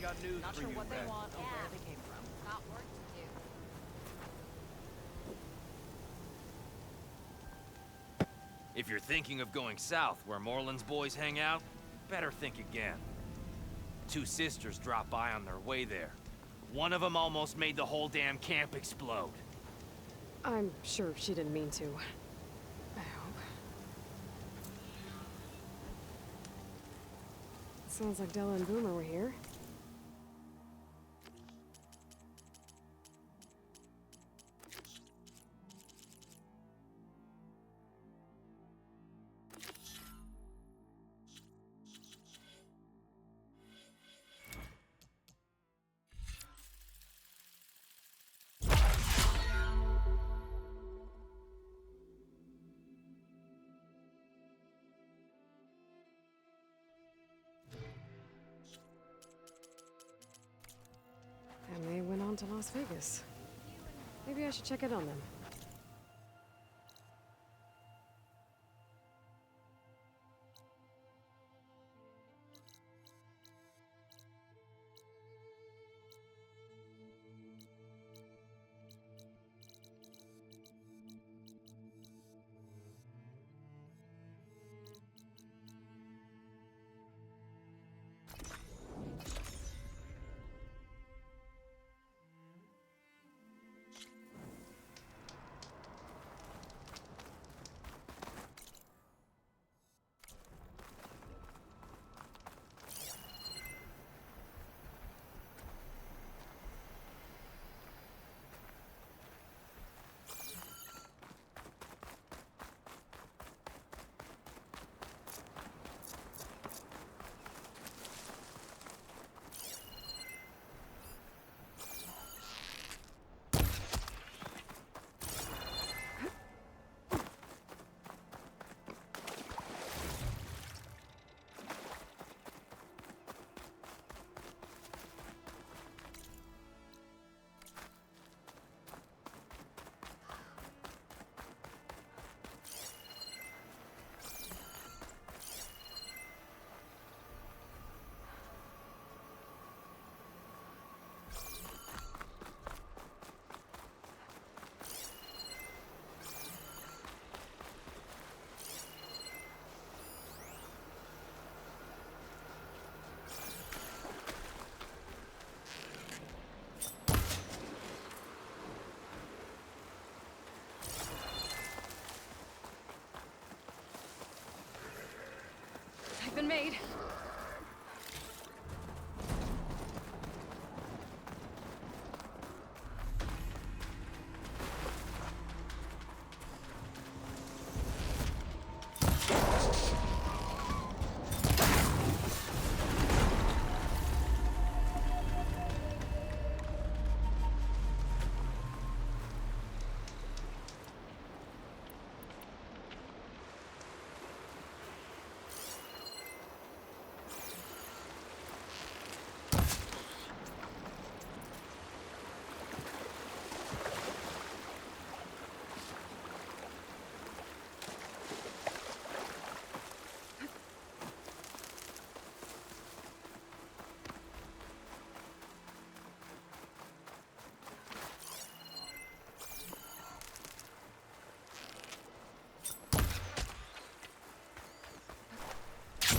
got news Not for sure you, what they Red. want or where they came from. Got work to do. If you're thinking of going south where Moreland's boys hang out, better think again. Two sisters dropped by on their way there. One of them almost made the whole damn camp explode. I'm sure she didn't mean to. I hope. Sounds like Della and Boomer were here. And they went on to Las Vegas. Maybe I should check in on them. Been made.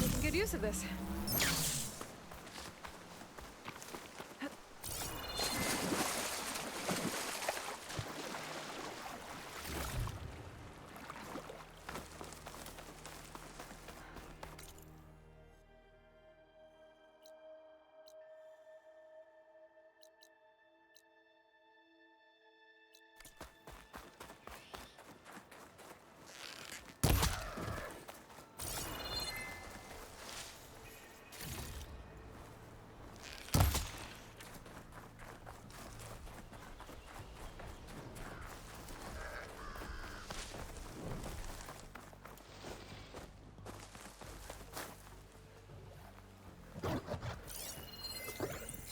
Making good use of this.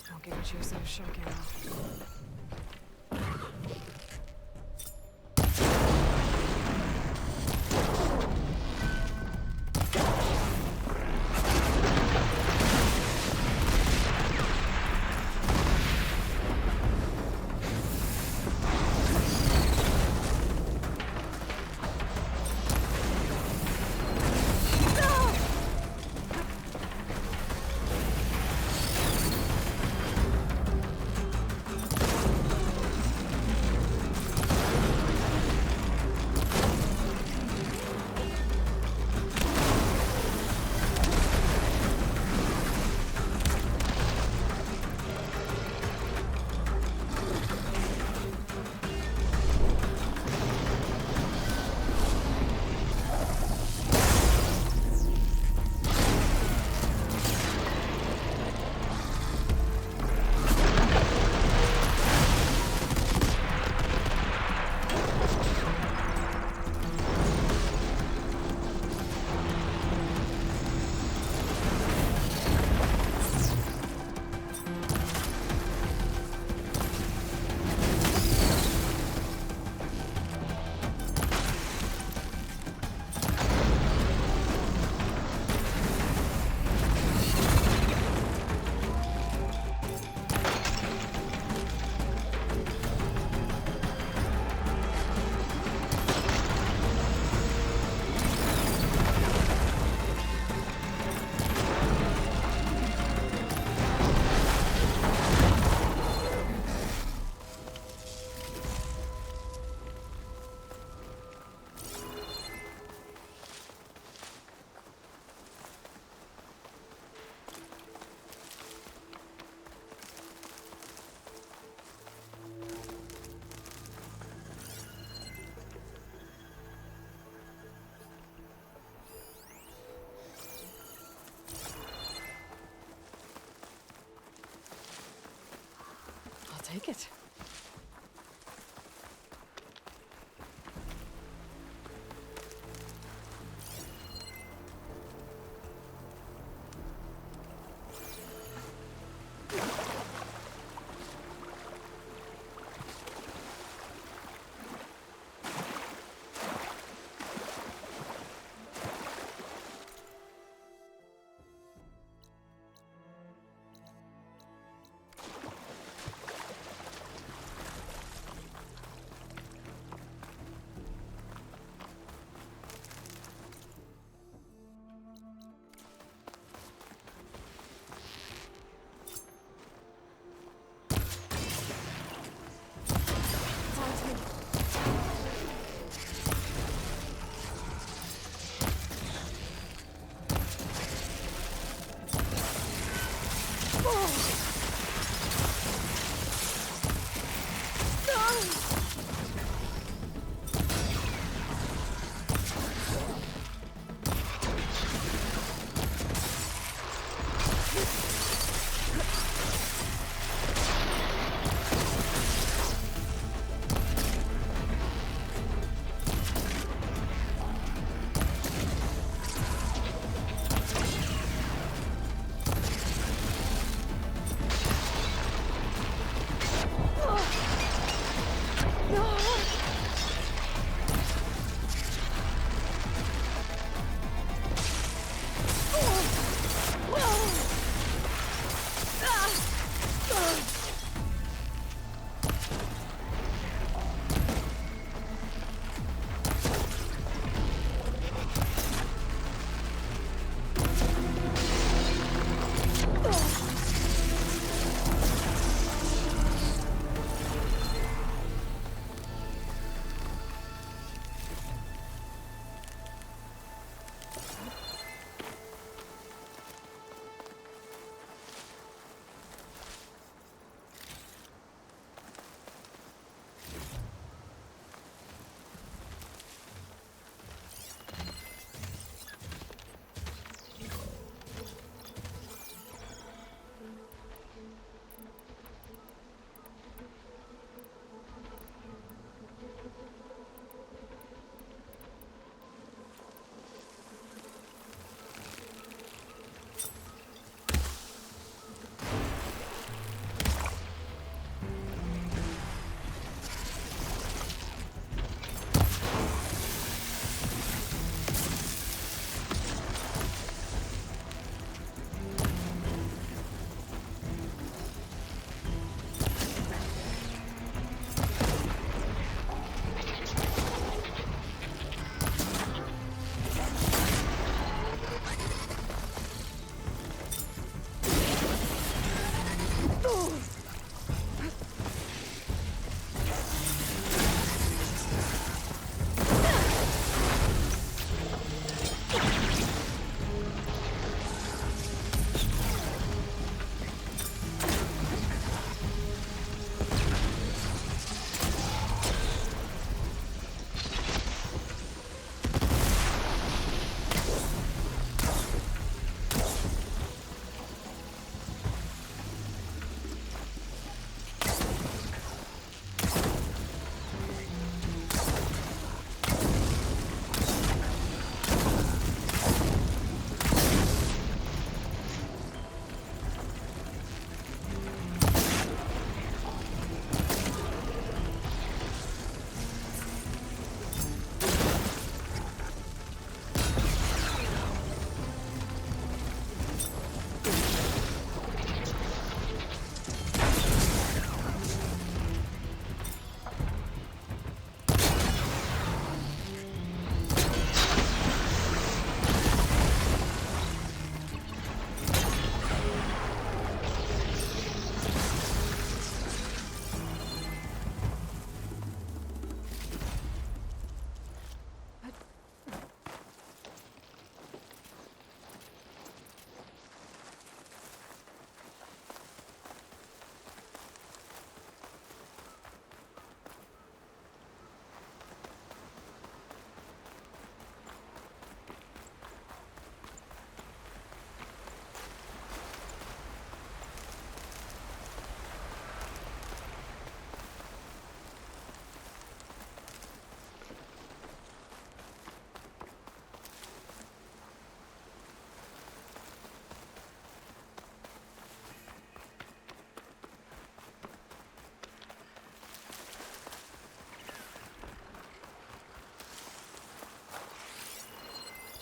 I'll give it yourself a shock ammo. take it.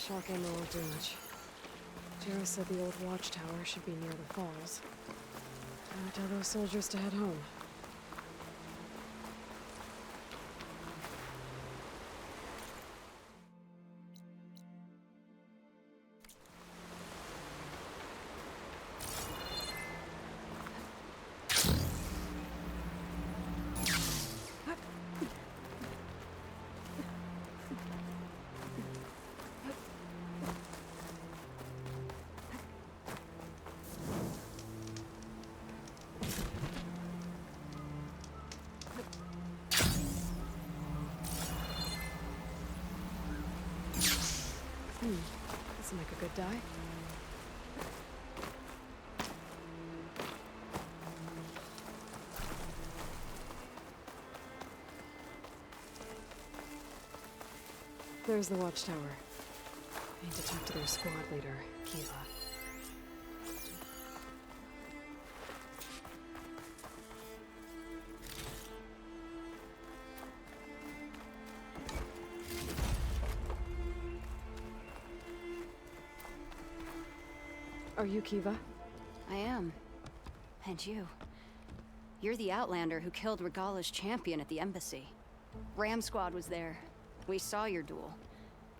Shock ammo won't do much. Jarrah said the old watchtower should be near the falls. I'll tell those soldiers to head home. This'll make a good die. There's the watchtower. I need to talk to their squad leader, Kiva. Are you Kiva? I am. And you. You're the Outlander who killed Regala's champion at the embassy. Ram Squad was there. We saw your duel.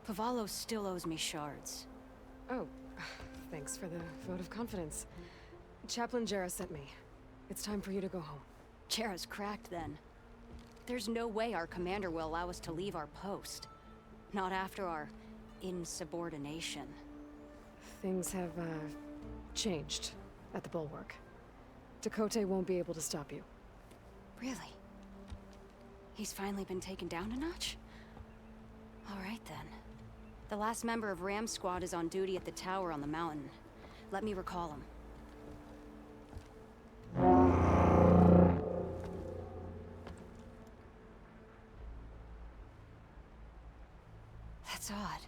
Pavalo still owes me shards. Oh, thanks for the vote of confidence. Chaplain Jarrah sent me. It's time for you to go home. Jarrah's cracked then. There's no way our commander will allow us to leave our post. Not after our insubordination. Things have, changed at the Bulwark. Dakota won't be able to stop you. Really? He's finally been taken down a notch? All right then. The last member of Ram Squad is on duty at the tower on the mountain. Let me recall him. That's odd.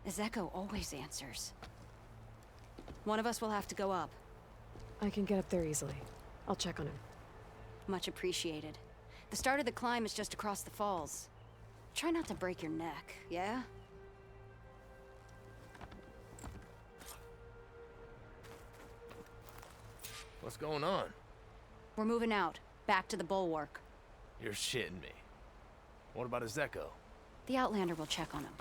Ezeko always answers. One of us will have to go up. I can get up there easily. I'll check on him. Much appreciated. The start of the climb is just across the falls. Try not to break your neck, yeah? What's going on? We're moving out, back to the Bulwark. You're shitting me. What about Ezeko? The Outlander will check on him.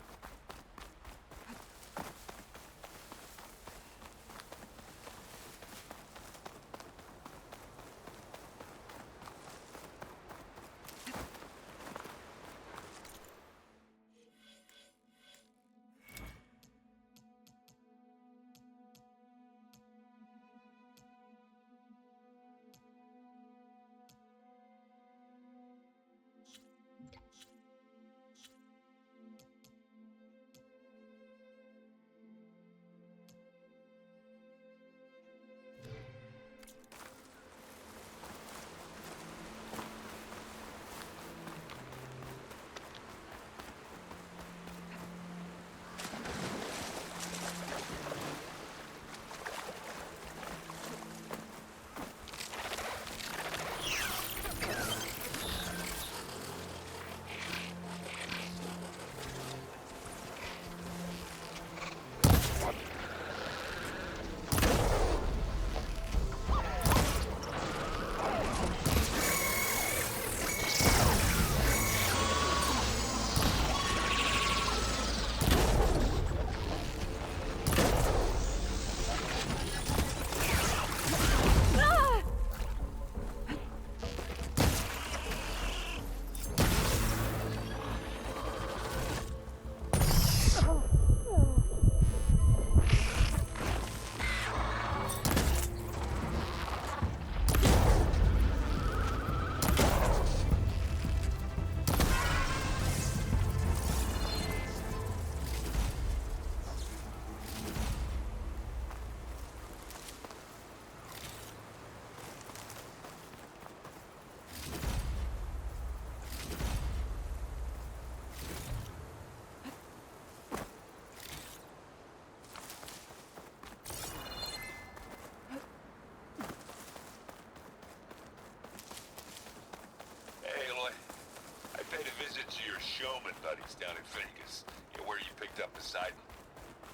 gambling buddies down in Vegas, where you picked up Poseidon.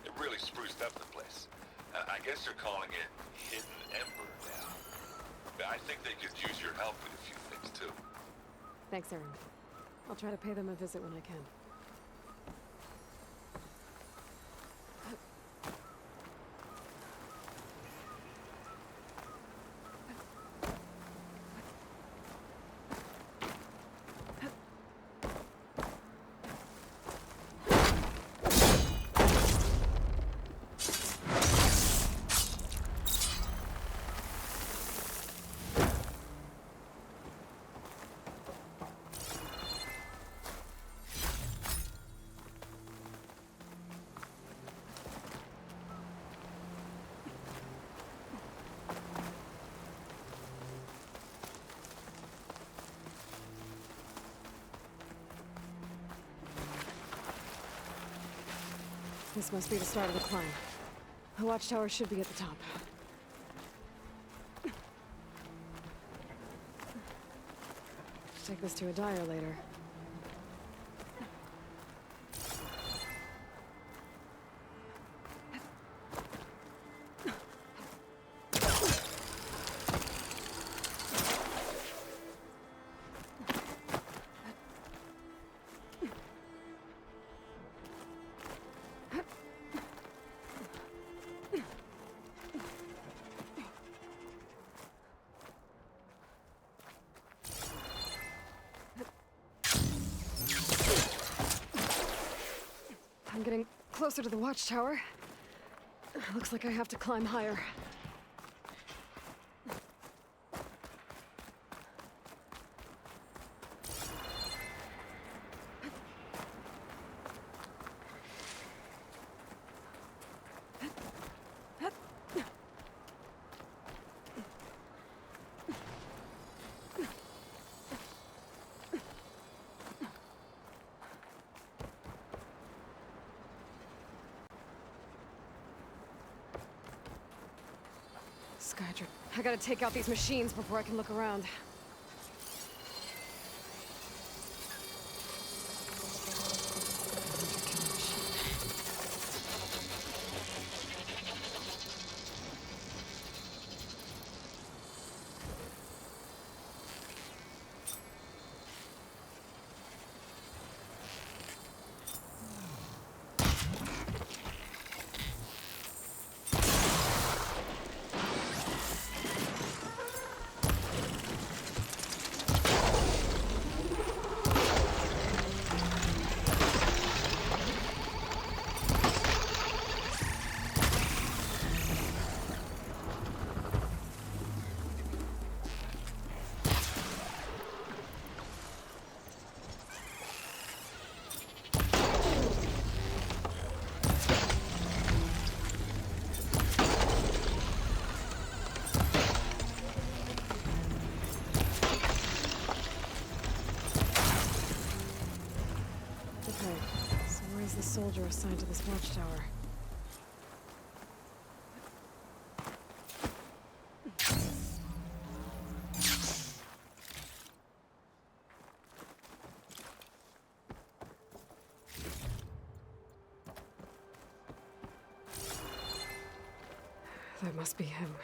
It really spruced up the place. I guess they're calling it Hidden Ember now. But I think they could use your help with a few things, too. Thanks, Aaron. I'll try to pay them a visit when I can. This must be the start of the climb. The watchtower should be at the top. Take this to a dyer later. I'm getting closer to the watchtower. Looks like I have to climb higher. Skydrift. I gotta take out these machines before I can look around. The soldier assigned to this watchtower. That must be him.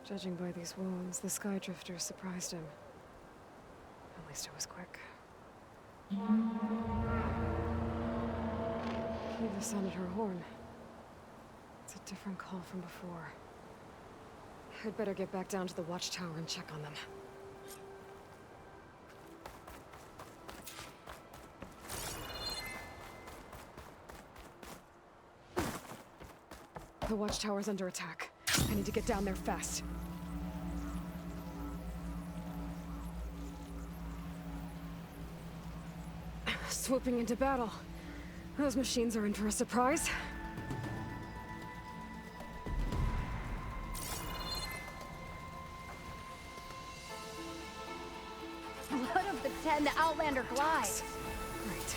Judging by these wounds, the Skydrifter surprised him. At least it was quick. Kiva sounded her horn. It's a different call from before. I'd better get back down to the watchtower and check on them. The watchtower's under attack. I need to get down there fast. swooping into battle. Those machines are in for a surprise. Blood of the Ten, the Outlander glides. Right.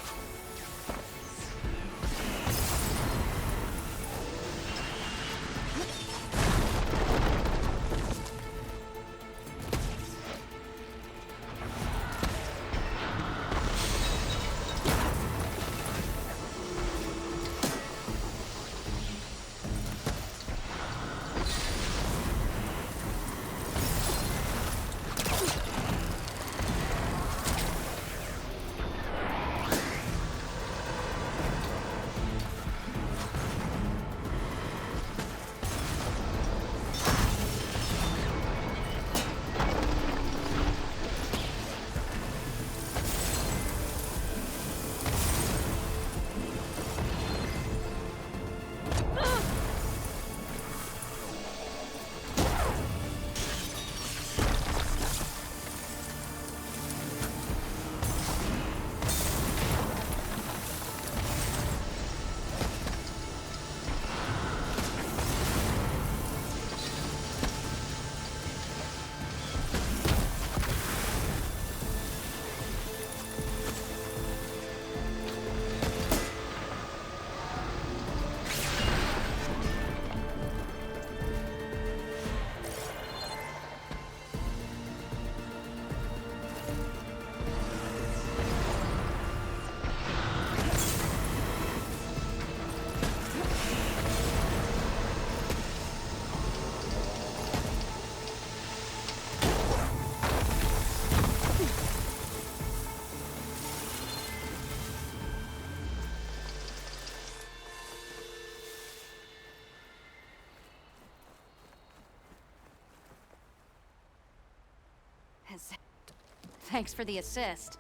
Thanks for the assist.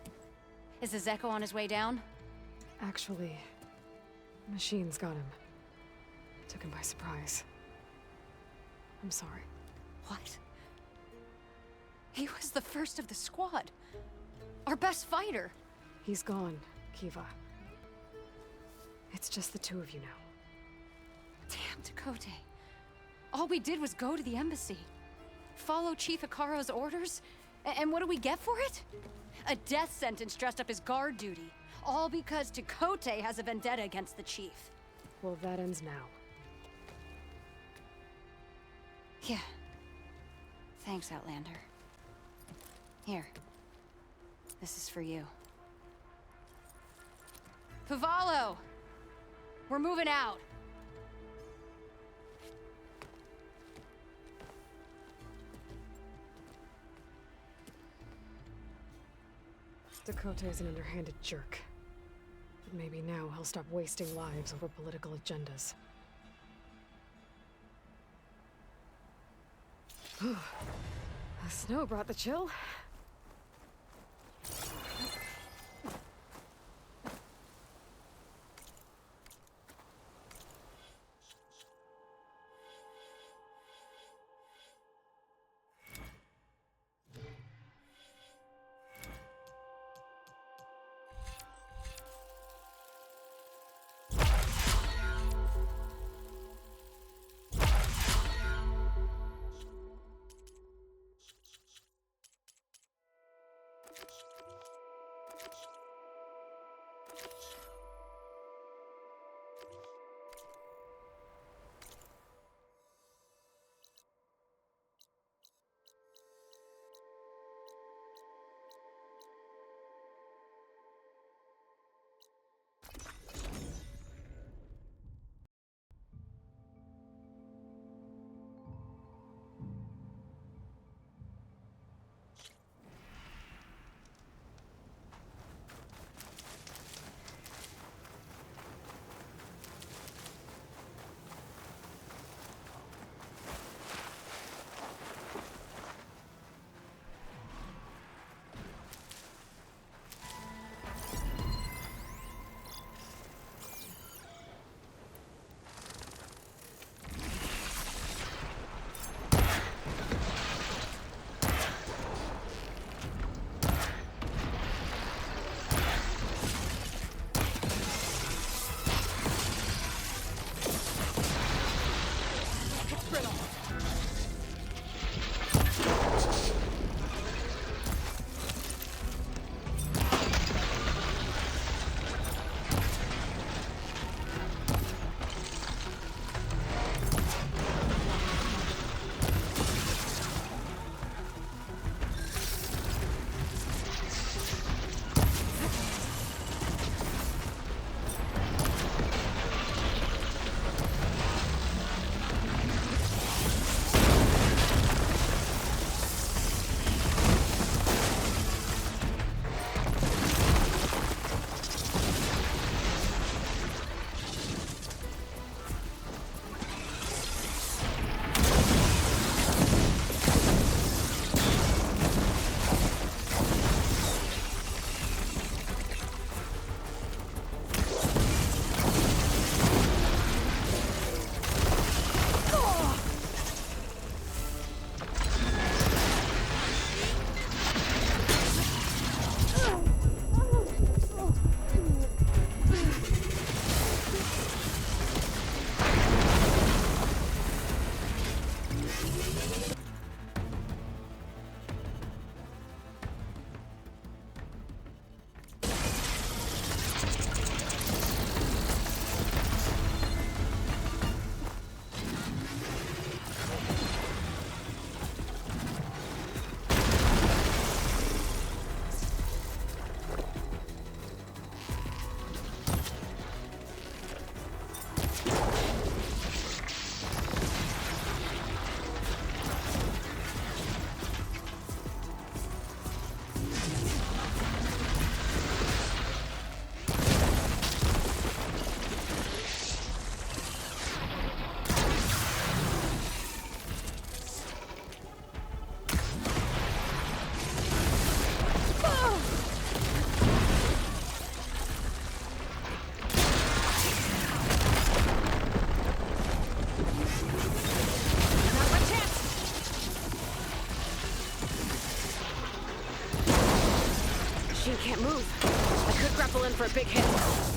Is the Zeko on his way down? Actually, machines got him. Took him by surprise. I'm sorry. What? He was the first of the squad. Our best fighter. He's gone, Kiva. It's just the two of you now. Damn, Tekote. All we did was go to the embassy. Follow Chief Ikaro's orders? And what do we get for it? A death sentence dressed up as guard duty. All because Tekote has a vendetta against the Chief. Well, that ends now. Yeah. Thanks, Outlander. Here. This is for you. Pavalo! We're moving out. Tekote is an underhanded jerk. But maybe now he'll stop wasting lives over political agendas. The snow brought the chill. move. I could grapple in for a big hit.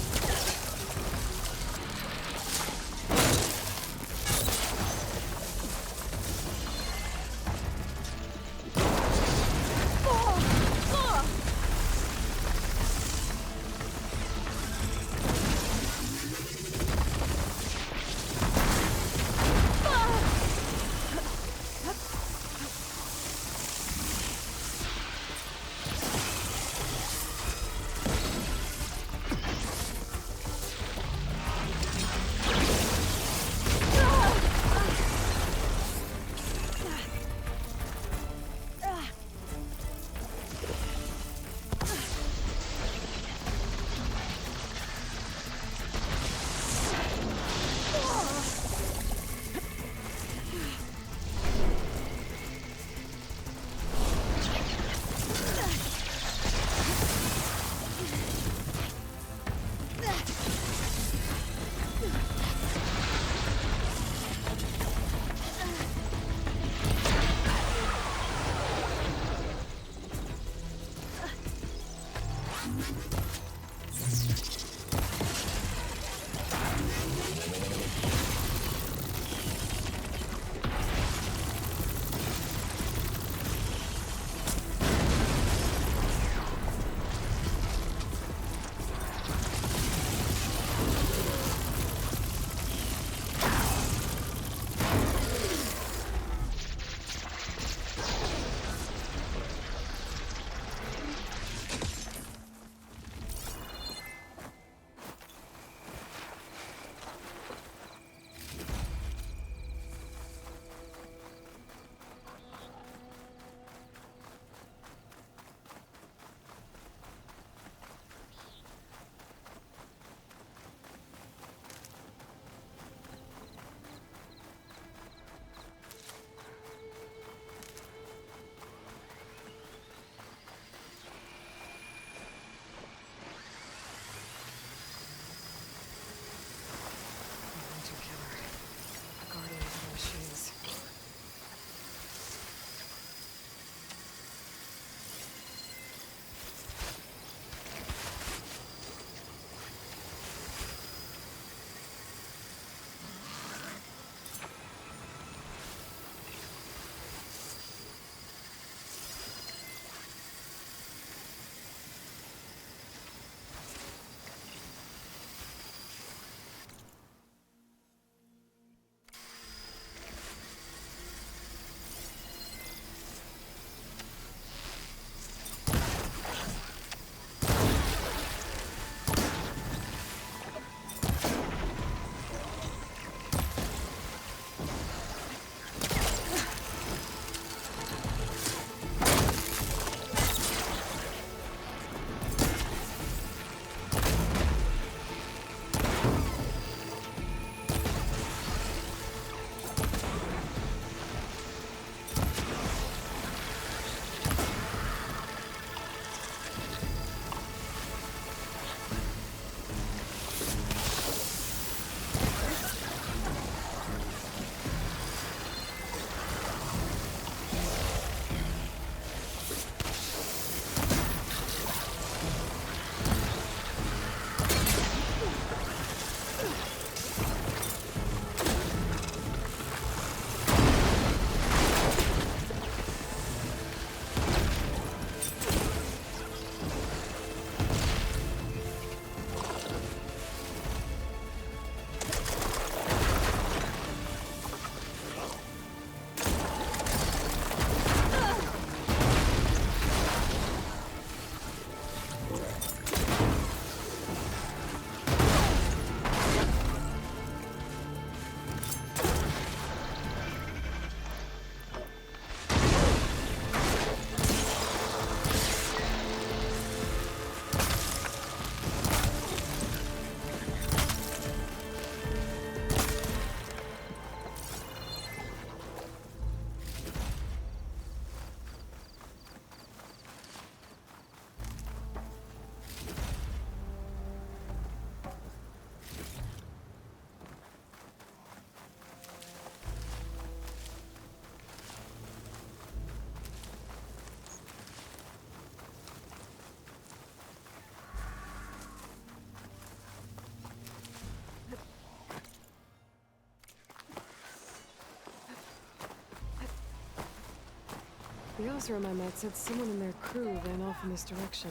The officer I met said someone in their crew ran off in this direction.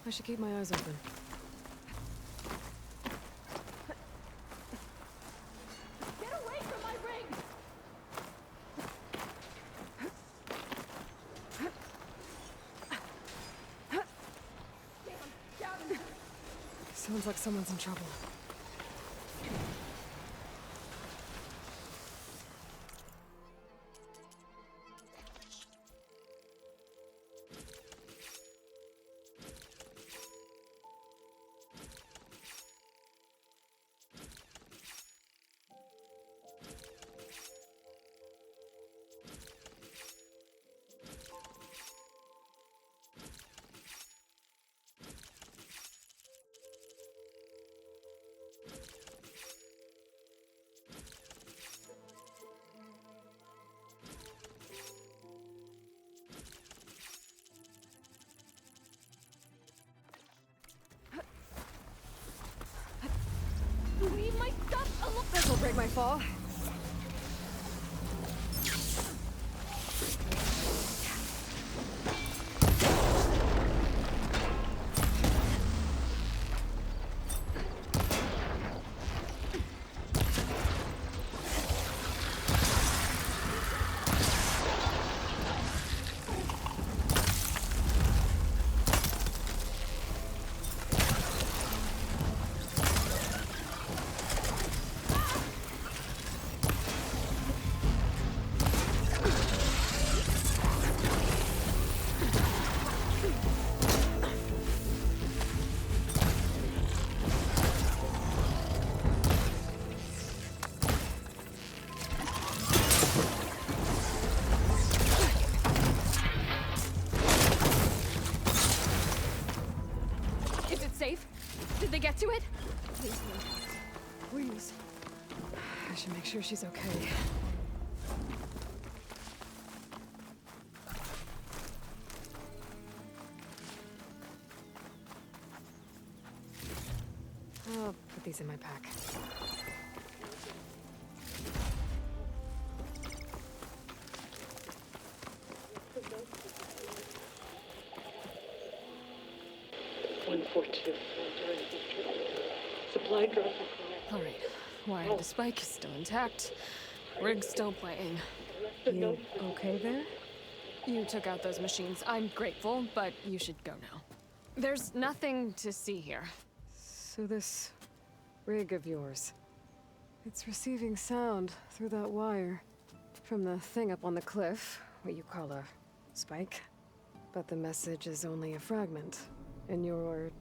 I should keep my eyes open. Get away from my ring! Sounds like someone's in trouble. Leave my stuff alone! This'll break my fall. Is it safe? Did they get to it? Please, please. I should make sure she's okay. I'll put these in my pack. Supply drop required. All right. Wire the spike is still intact. Rig's still playing. You okay there? You took out those machines. I'm grateful, but you should go now. There's nothing to see here. So this rig of yours, it's receiving sound through that wire from the thing up on the cliff, what you call a spike. But the message is only a fragment, and you're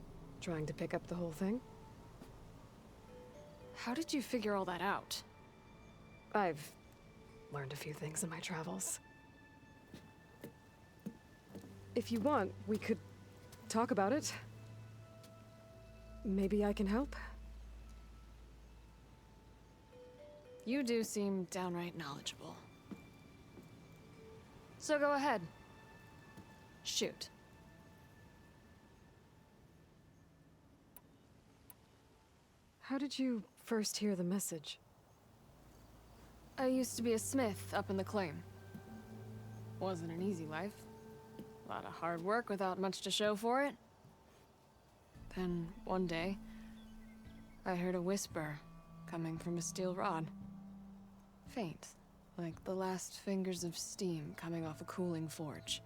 trying to pick up the whole thing? How did you figure all that out? I've learned a few things in my travels. If you want, we could talk about it. Maybe I can help? You do seem downright knowledgeable. So go ahead. Shoot. How did you first hear the message? I used to be a smith up in the claim. Wasn't an easy life. A lot of hard work without much to show for it. Then, one day, I heard a whisper coming from a steel rod. Faint, like the last fingers of steam coming off a cooling forge.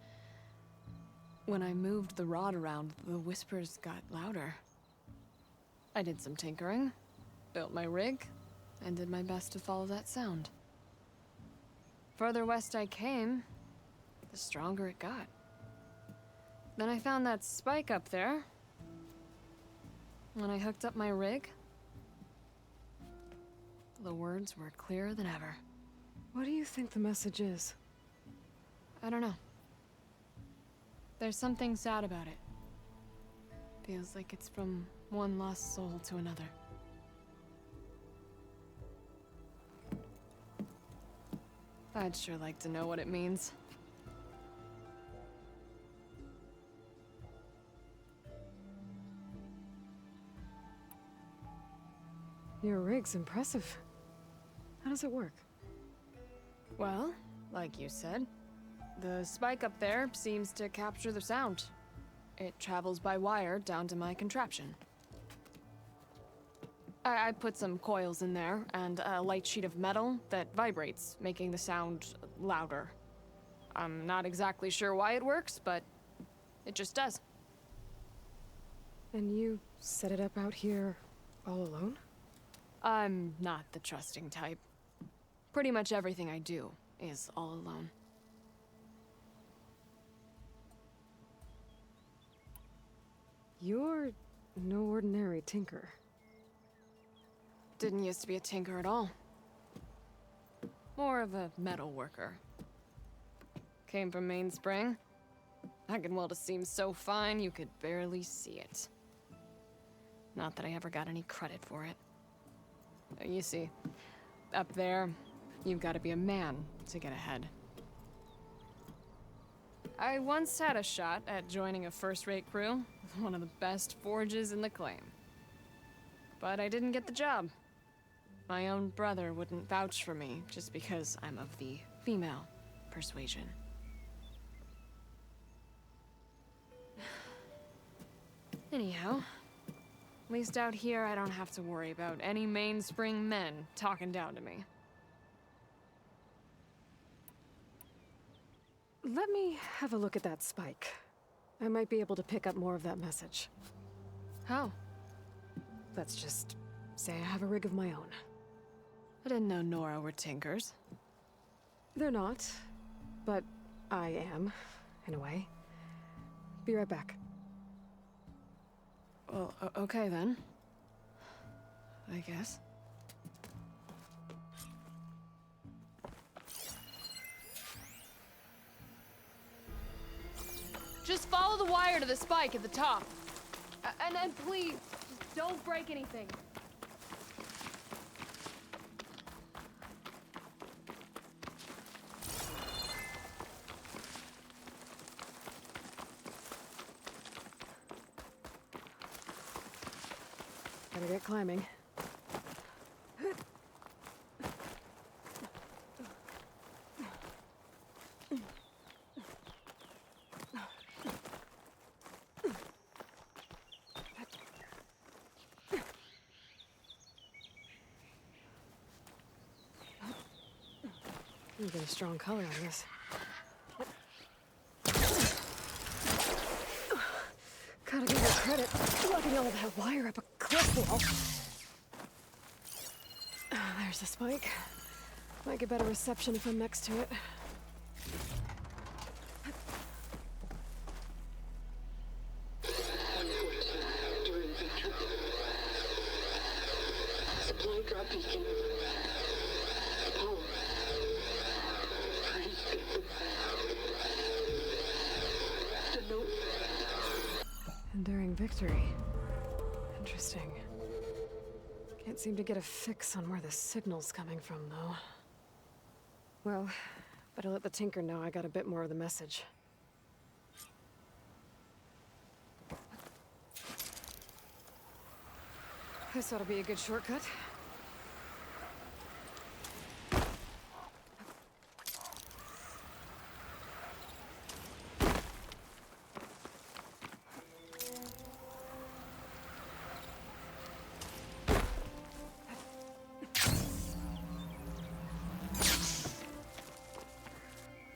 When I moved the rod around, the whispers got louder. I did some tinkering, built my rig, and did my best to follow that sound. Further west I came, the stronger it got. Then I found that spike up there. When I hooked up my rig, the words were clearer than ever. What do you think the message is? I don't know. There's something sad about it. Feels like it's from one lost soul to another. I'd sure like to know what it means. Your rig's impressive. How does it work? Well, like you said, The spike up there seems to capture the sound. It travels by wire down to my contraption. I put some coils in there and a light sheet of metal that vibrates, making the sound louder. I'm not exactly sure why it works, but it just does. And you set it up out here all alone? I'm not the trusting type. Pretty much everything I do is all alone. You're no ordinary tinker. Didn't used to be a tinker at all. More of a metal worker. Came from Mainspring. I can weld a seam so fine you could barely see it. Not that I ever got any credit for it. You see, up there, you've got to be a man to get ahead. I once had a shot at joining a first-rate crew with one of the best forges in the claim. But I didn't get the job. My own brother wouldn't vouch for me just because I'm of the female persuasion. Anyhow, at least out here I don't have to worry about any Mainspring men talking down to me. Let me have a look at that spike. I might be able to pick up more of that message. How? Let's just say I have a rig of my own. I didn't know Nora were tinkers. They're not, but I am, in a way. Be right back. Well, okay then. I guess. Just follow the wire to the spike at the top. And please, just don't break anything. Gotta get climbing. You get a strong color on this. Gotta give her credit. Lugging all that wire up a cliff wall. There's the spike. Might get better reception if I'm next to it. Supply drop beacon. Power. The note. Enduring victory. Interesting. Can't seem to get a fix on where the signal's coming from, though. Well, better let the Tinker know I got a bit more of the message. This ought to be a good shortcut.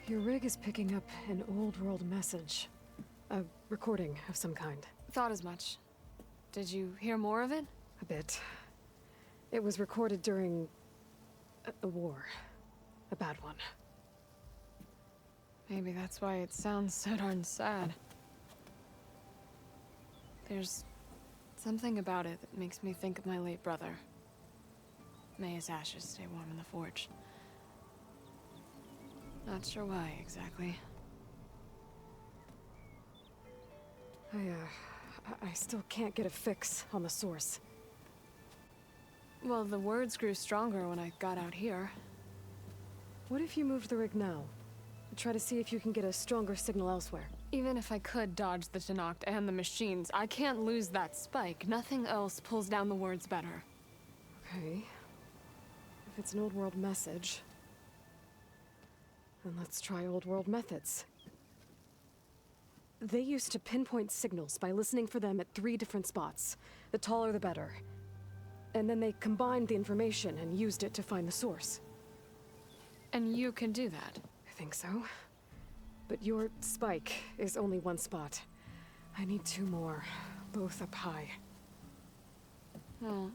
Your rig is picking up an old world message. A recording of some kind. Thought as much. Did you hear more of it? A bit. It was recorded during a war. A bad one. Maybe that's why it sounds so darn sad. There's something about it that makes me think of my late brother. May his ashes stay warm in the forge. Not sure why, exactly. I still can't get a fix on the source. Well, the words grew stronger when I got out here. What if you moved the rig now? Try to see if you can get a stronger signal elsewhere. Even if I could dodge the Tenakth and the machines, I can't lose that spike. Nothing else pulls down the words better. Okay. If it's an old world message... Then let's try old world methods. They used to pinpoint signals by listening for them at 3 different spots. The taller the better. And then they combined the information and used it to find the source. And you can do that. I think so. But your spike is only 1 spot. I need 2 more, both up high. Oh.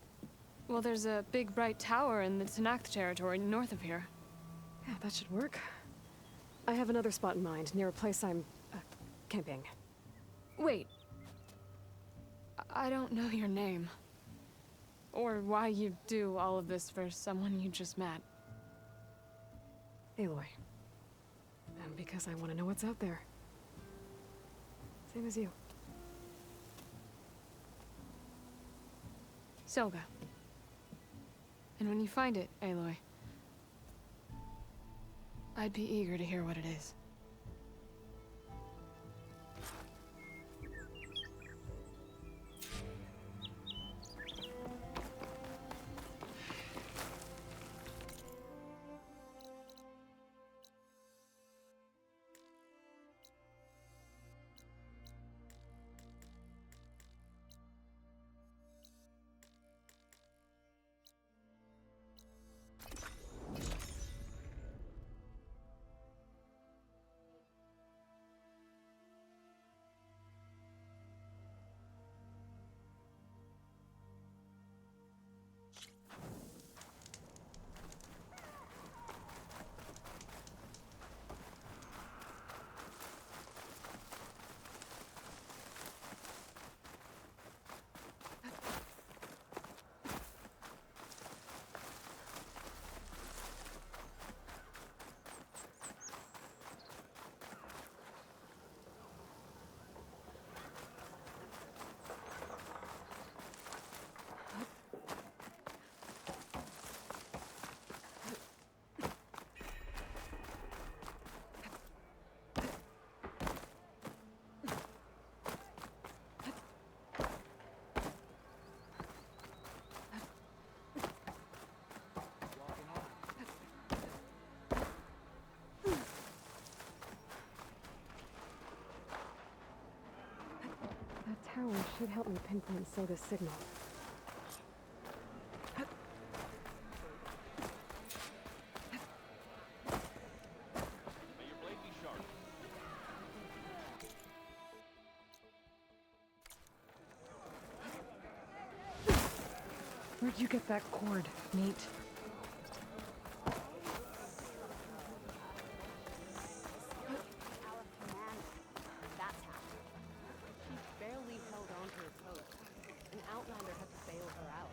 Well, there's a big bright tower in the Tenakth territory north of here. Yeah, that should work. I have another spot in mind, near a place I'm, camping. Wait. I don't know your name. Or why you do all of this for someone you just met. Aloy. And because I want to know what's out there. Same as you. Silga. And when you find it, Aloy, I'd be eager to hear what it is. That tower should help me pinpoint Silga's signal. Where'd you get that cord, Nate? That's how. She barely held on to her post. An outlander had to bail her out.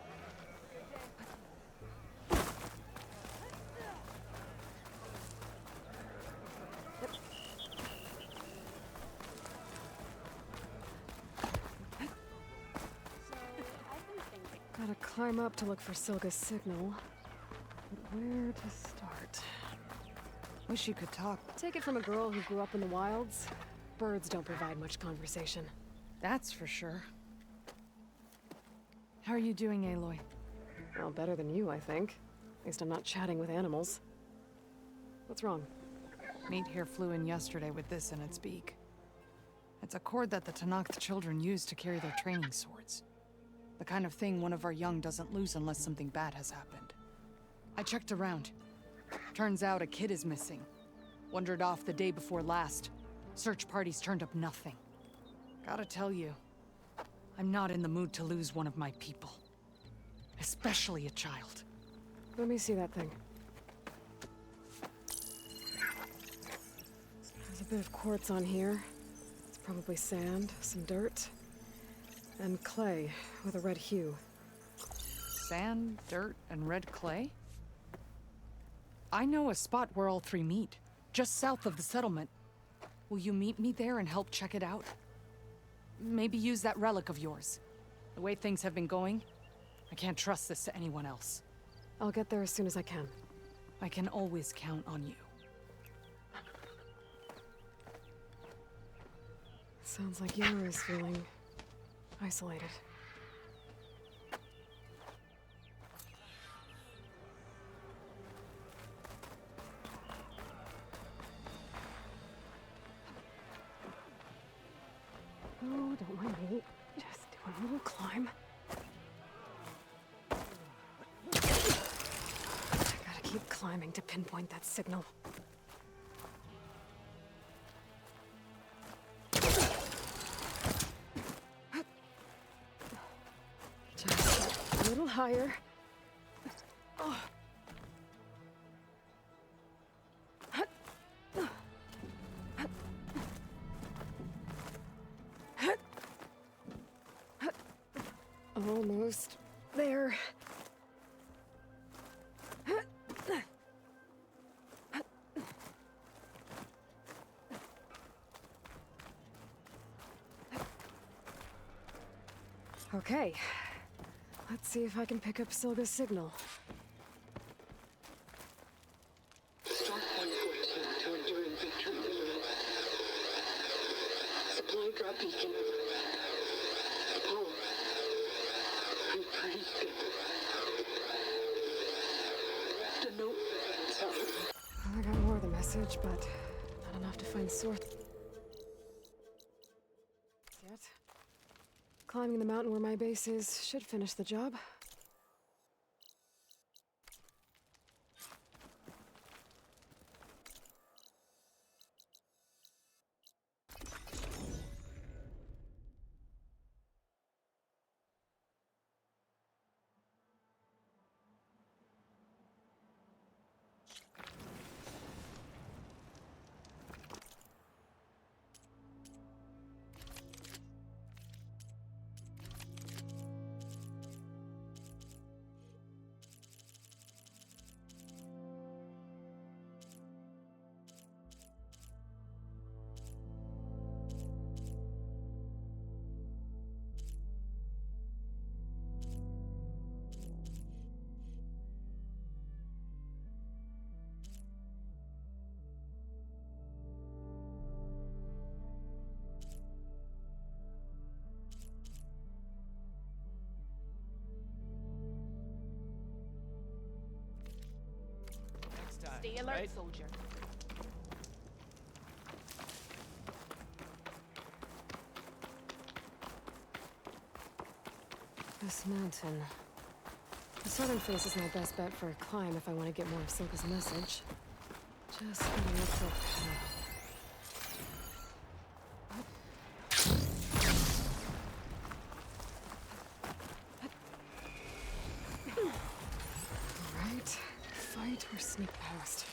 Gotta climb up to look for Silga's signal. But where to start? Wish you could talk. Take it from a girl who grew up in the wilds. Birds don't provide much conversation. That's for sure. How are you doing, Aloy? Well, better than you, I think. At least I'm not chatting with animals. What's wrong? Meat here flew in yesterday with this in its beak. It's a cord that the Tenakth children use to carry their training swords. The kind of thing one of our young doesn't lose unless something bad has happened. I checked around. Turns out a kid is missing. Wandered off the day before last. Search parties turned up nothing. Gotta tell you, I'm not in the mood to lose one of my people. Especially a child. Let me see that thing. There's a bit of quartz on here. It's probably sand, some dirt, and clay with a red hue. Sand, dirt, and red clay? I know a spot where all 3 meet, just south of the settlement. Will you meet me there and help check it out? Maybe use that relic of yours. The way things have been going, I can't trust this to anyone else. I'll get there as soon as I can. I can always count on you. Sounds like Yor is feeling isolated. little climb. I gotta keep climbing to pinpoint that signal. Just a little higher. Oh. Almost there. Okay. Let's see if I can pick up Silga's signal. Start 114 to enduring victory. Supply drop beacon. Apollo. I'm pretty good. The note. Sorry. Well, I got more of the message, but not enough to find source yet. Climbing the mountain where my base is should finish the job. Stay alert, soldier. This mountain. The southern face is my best bet for a climb if I want to get more of Silga's message. Just gotta look for a path. Alright, fight or sneak past.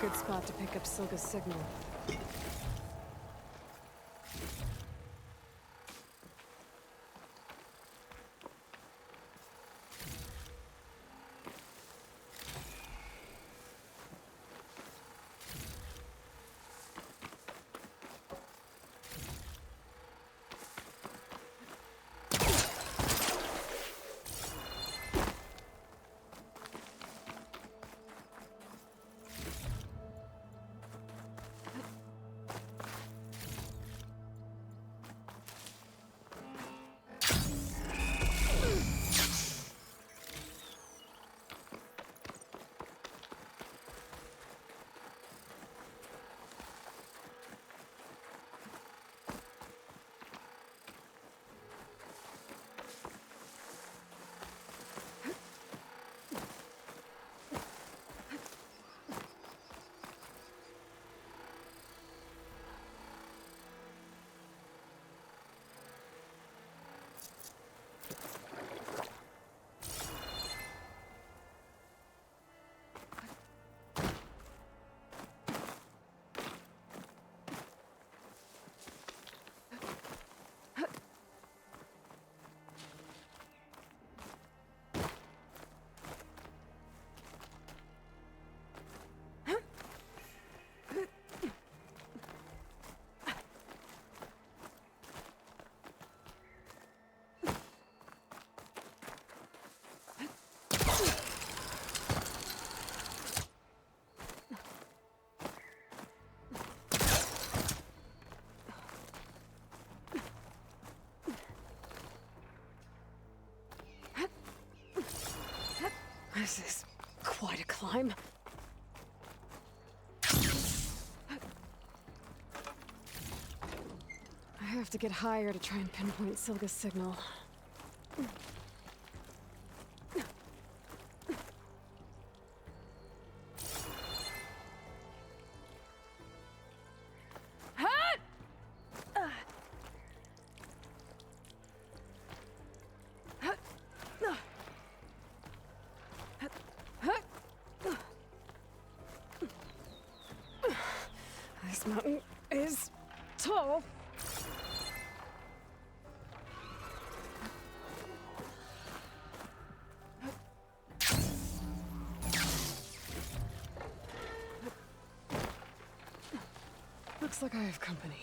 Good spot to pick up Silga's signal. This is quite a climb. I have to get higher to try and pinpoint Silga's signal. This mountain is tall. Looks like I have company.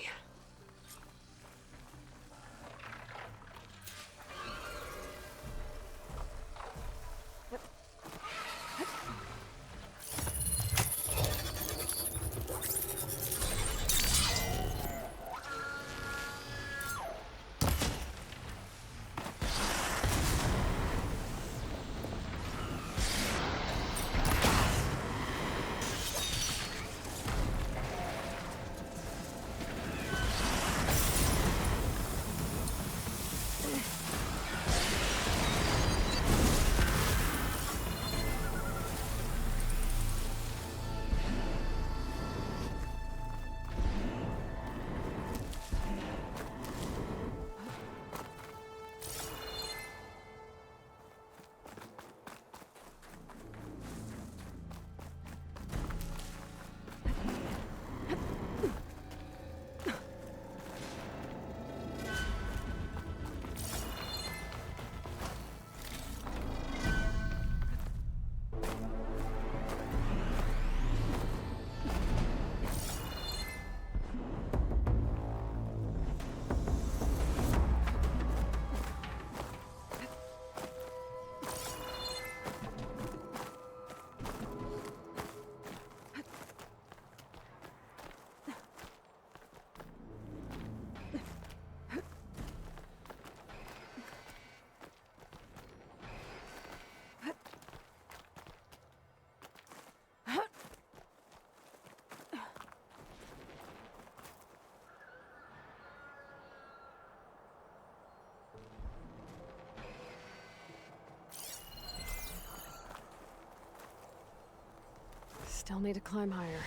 Still need to climb higher.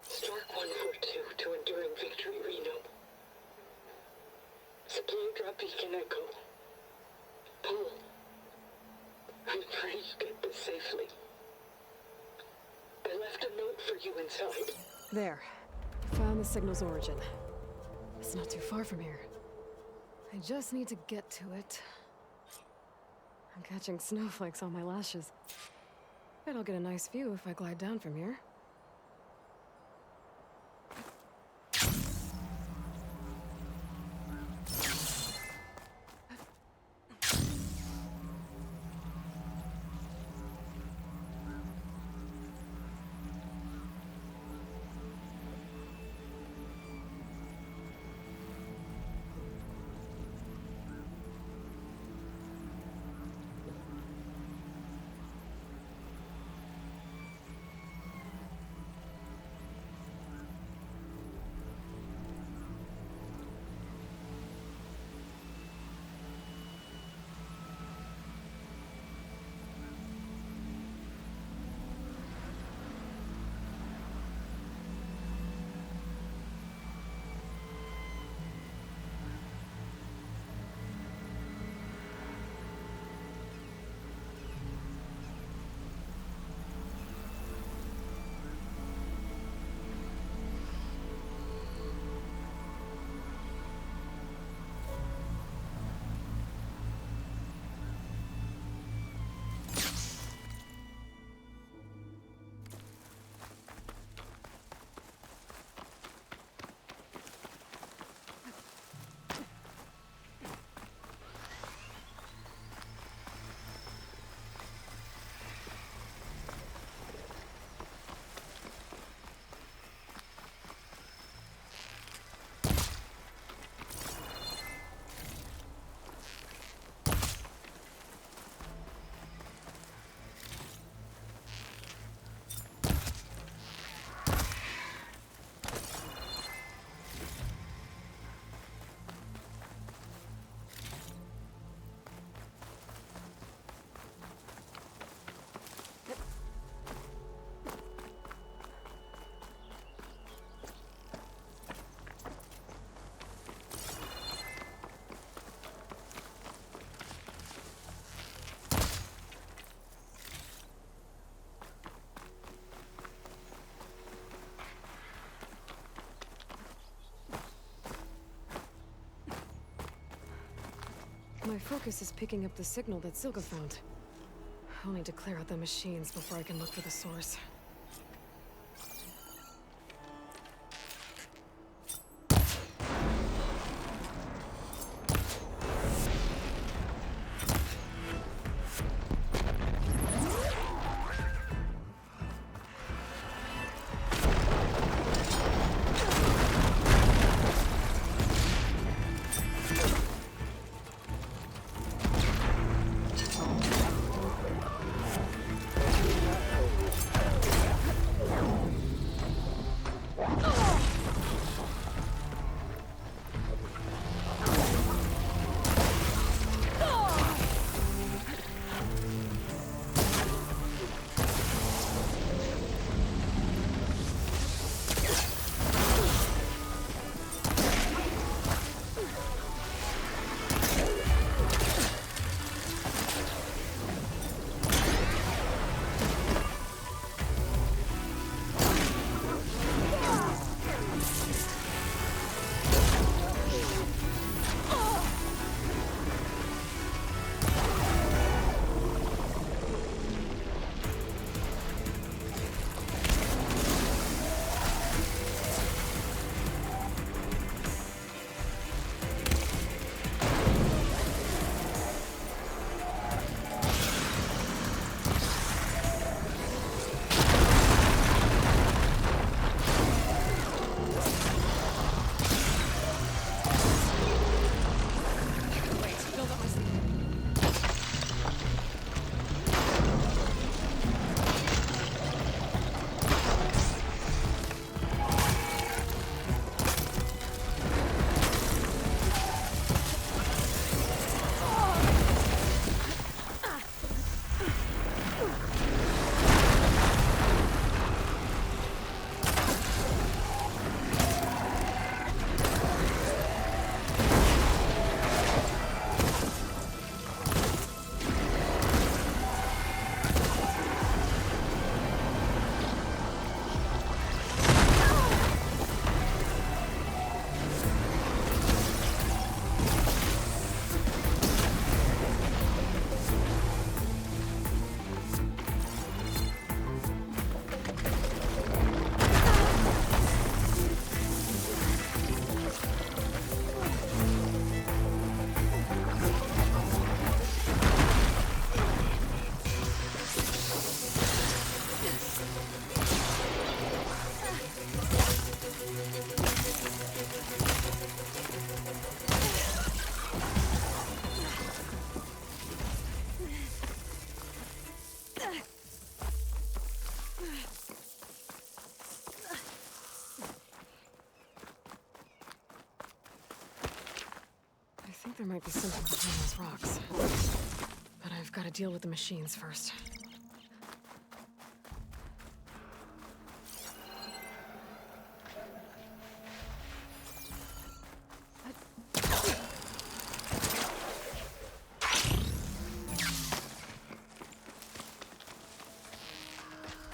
Stark 142 to Enduring Victory, Reno. Supply drop beacon Echo. Paul, I'm trying to get this safely. I left a note for you inside. There. Found the signal's origin. It's not too far from here. I just need to get to it. I'm catching snowflakes on my lashes. Bet I'll get a nice view if I glide down from here. My focus is picking up the signal that Silka found. I'll need to clear out the machines before I can look for the source. I think there might be something behind those rocks. But I've got to deal with the machines first.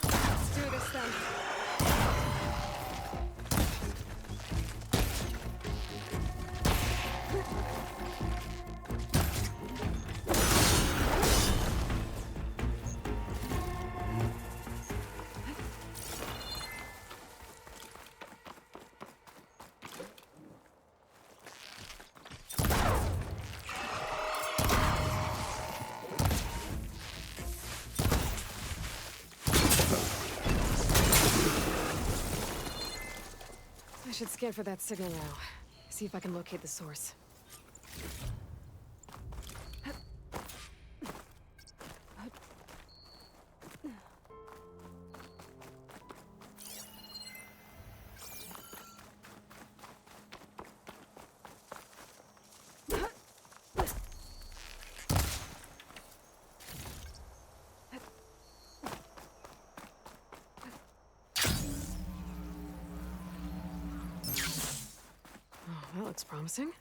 Let's do this then. I should scan for that signal now. See if I can locate the source. That looks promising.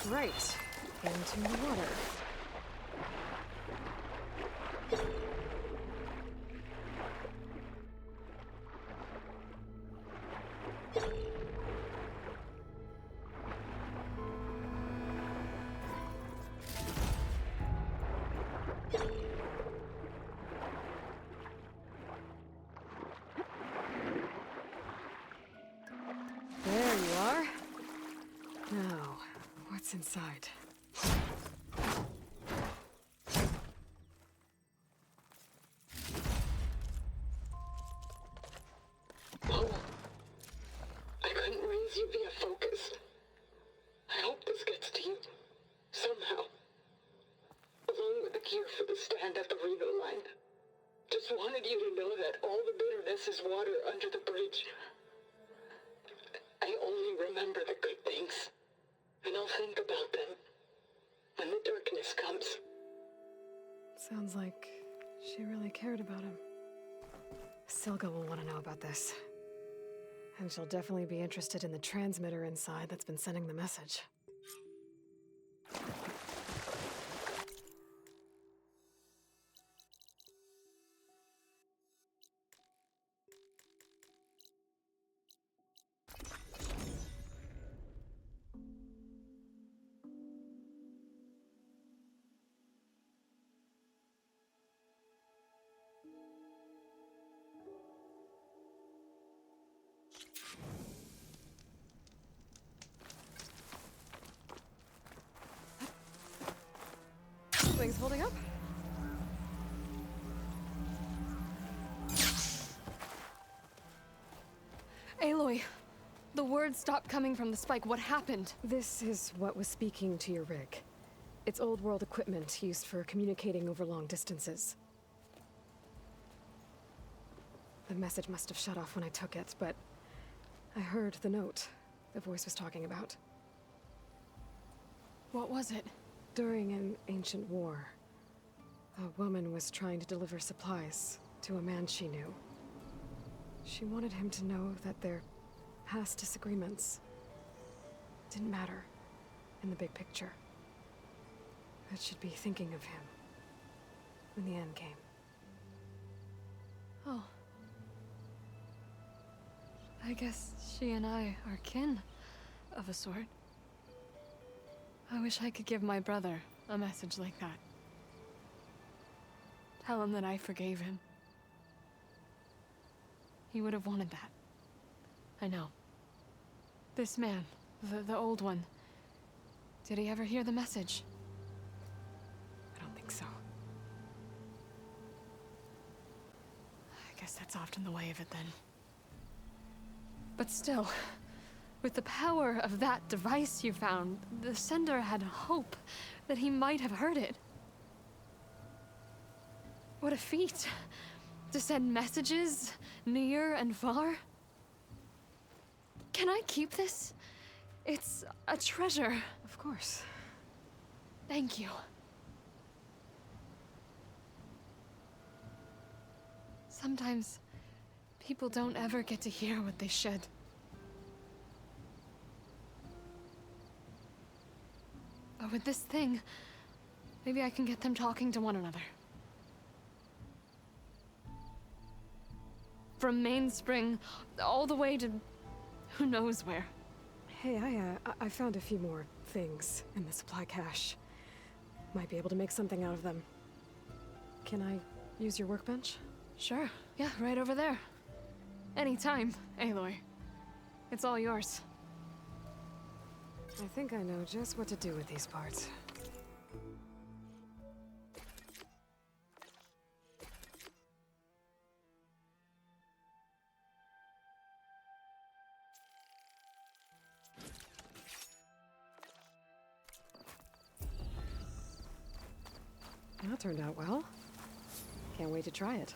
Right, into the water. What's inside? Paul, I couldn't raise you via focus. I hope this gets to you. Somehow. Along with the gear for the stand at the Reno line. Just wanted you to know that all the bitterness is water under the bridge. I only remember the good things. And I'll think about them when the darkness comes. Sounds like she really cared about him. Silga will want to know about this. And she'll definitely be interested in the transmitter inside that's been sending the message. Things holding up? Aloy, the words stopped coming from the spike. What happened? This is what was speaking to your rig. It's old world equipment used for communicating over long distances. The message must have shut off when I took it, but I heard the note the voice was talking about. What was it? During an ancient war, a woman was trying to deliver supplies to a man she knew. She wanted him to know that their past disagreements didn't matter in the big picture. That she'd be thinking of him when the end came. Oh. I guess she and I are kin, of a sort. I wish I could give my brother a message like that. Tell him that I forgave him. He would have wanted that. I know. This man, the old one, did he ever hear the message? I don't think so. I guess that's often the way of it then. But still, with the power of that device you found, the sender had hope that he might have heard it. What a feat! To send messages near and far. Can I keep this? It's a treasure. Of course. Thank you. Sometimes people don't ever get to hear what they should. But with this thing, maybe I can get them talking to one another. From Mainspring, all the way to who knows where. Hey, I found a few more things in the supply cache. Might be able to make something out of them. Can I use your workbench? Sure. Yeah, right over there. Anytime, Aloy. It's all yours. I think I know just what to do with these parts. That turned out well. Can't wait to try it.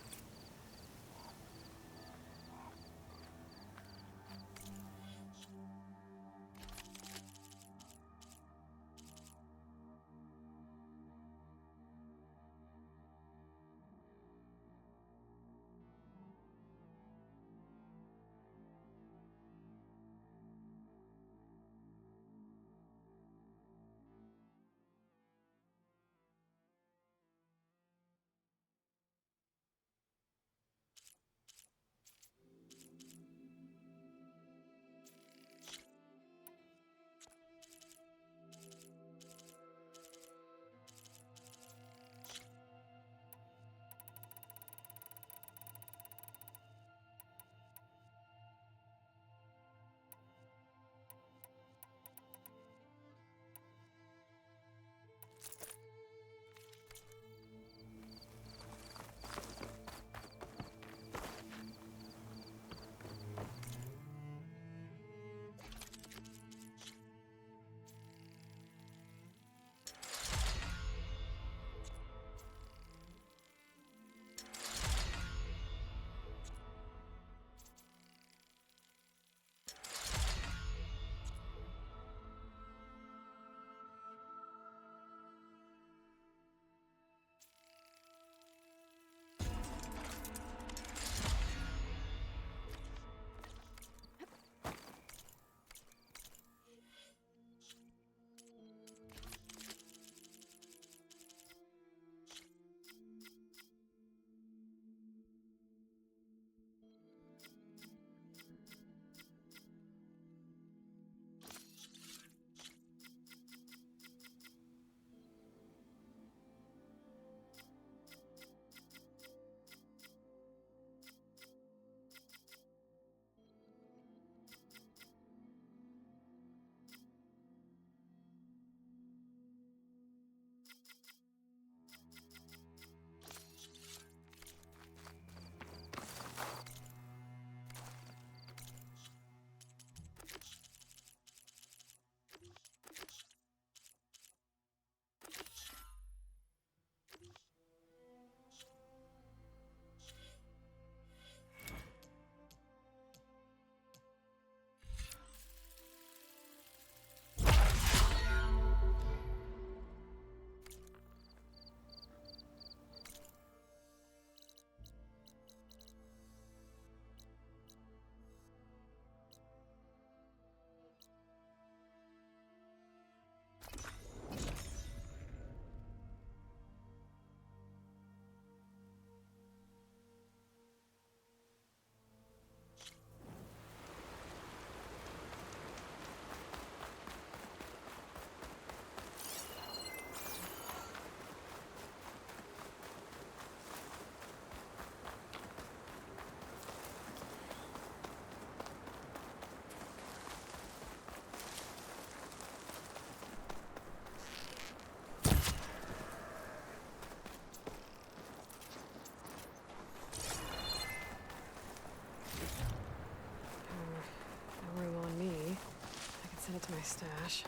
stash.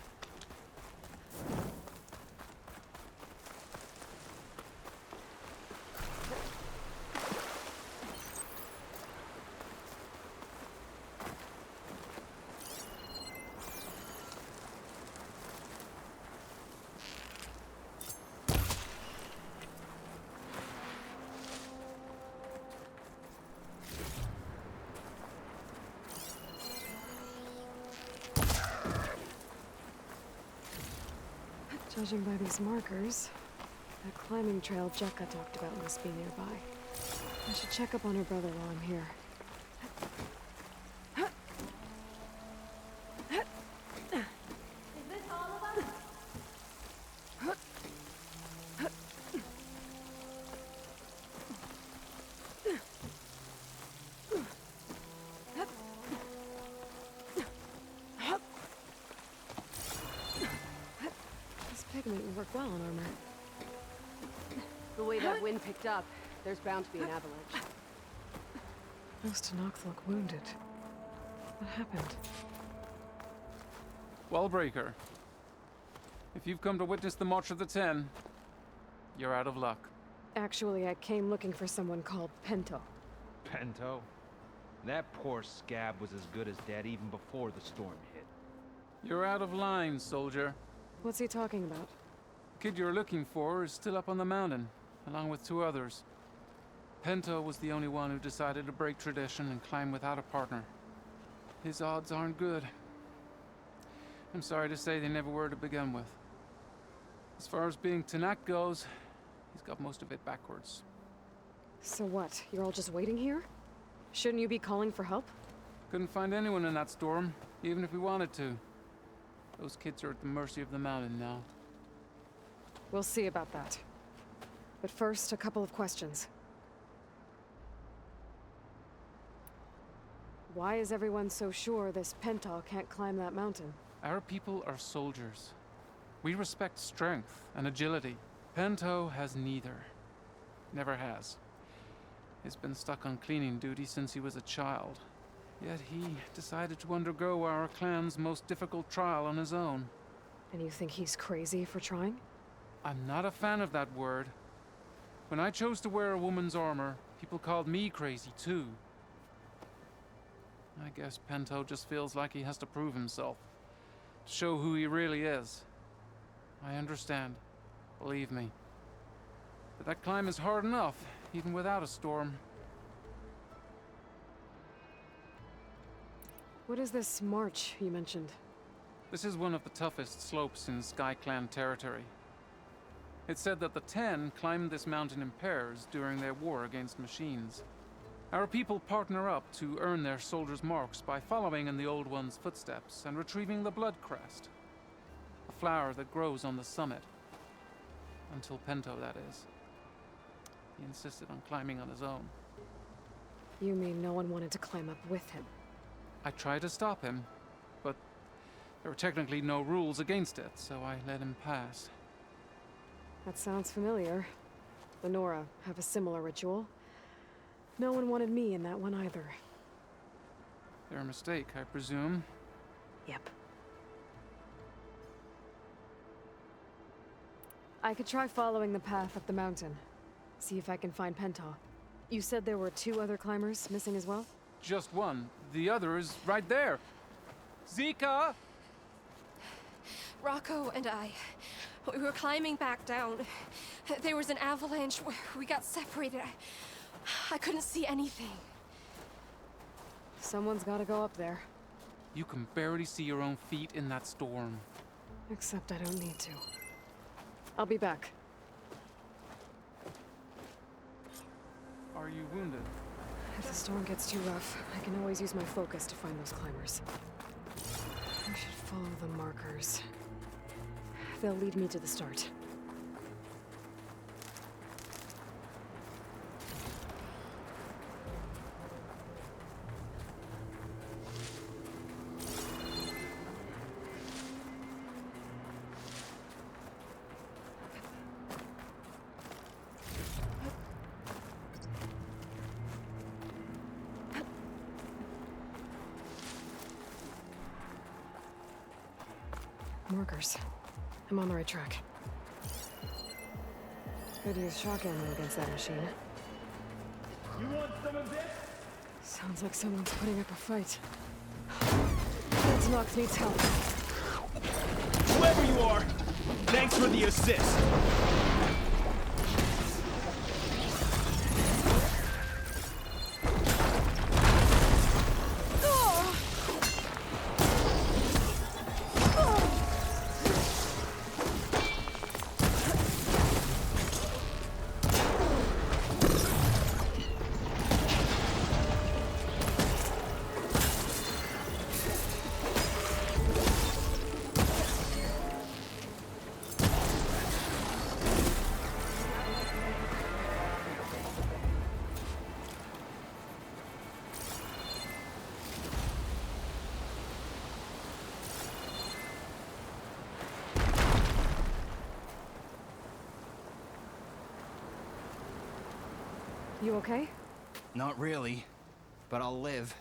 Judging by these markers, that climbing trail Jekka talked about must be nearby. I should check up on her brother while I'm here. This pigment would work well on armor. The way that wind picked up, there's bound to be an avalanche. Those Tenakth look wounded. What happened? Wallbreaker. If you've come to witness the March of the Ten, you're out of luck. Actually, I came looking for someone called Pento. Pento? That poor scab was as good as dead even before the storm hit. You're out of line, soldier. What's he talking about? The kid you're looking for is still up on the mountain, along with 2 others. Pento was the only one who decided to break tradition and climb without a partner. His odds aren't good. I'm sorry to say they never were to begin with. As far as being Tenakth goes, he's got most of it backwards. So what? You're all just waiting here? Shouldn't you be calling for help? Couldn't find anyone in that storm, even if we wanted to. Those kids are at the mercy of the mountain now. We'll see about that. But first, a couple of questions. Why is everyone so sure this Pento can't climb that mountain? Our people are soldiers. We respect strength and agility. Pento has neither. Never has. He's been stuck on cleaning duty since he was a child. Yet he decided to undergo our clan's most difficult trial on his own. And you think he's crazy for trying? I'm not a fan of that word. When I chose to wear a woman's armor, people called me crazy too. I guess Pento just feels like he has to prove himself. To show who he really is. I understand. Believe me. But that climb is hard enough, even without a storm. What is this march you mentioned? This is one of the toughest slopes in SkyClan territory. It's said that the Ten climbed this mountain in pairs during their war against machines. Our people partner up to earn their soldiers' marks by following in the Old One's footsteps and retrieving the Blood Crest, a flower that grows on the summit. Until Pento, that is. He insisted on climbing on his own. You mean no one wanted to climb up with him? I tried to stop him, but there were technically no rules against it, so I let him pass. That sounds familiar. The Nora have a similar ritual. No one wanted me in that one either. Their mistake, I presume. Yep. I could try following the path up the mountain. See if I can find Pento. You said there were 2 other climbers missing as well? Just one. The other is right there. Zika! Rocco and I, we were climbing back down. There was an avalanche. We got separated. I couldn't see anything. Someone's gotta go up there. You can barely see your own feet in that storm. Except I don't need to. I'll be back. Are you wounded? If the storm gets too rough, I can always use my focus to find those climbers. I should follow the markers. They'll lead me to the start. Workers. I'm on the right track. Could use shock ammo against that machine. You want some of this? Sounds like someone's putting up a fight. Knox needs help. Whoever you are, thanks for the assist. You okay? Not really, but I'll live.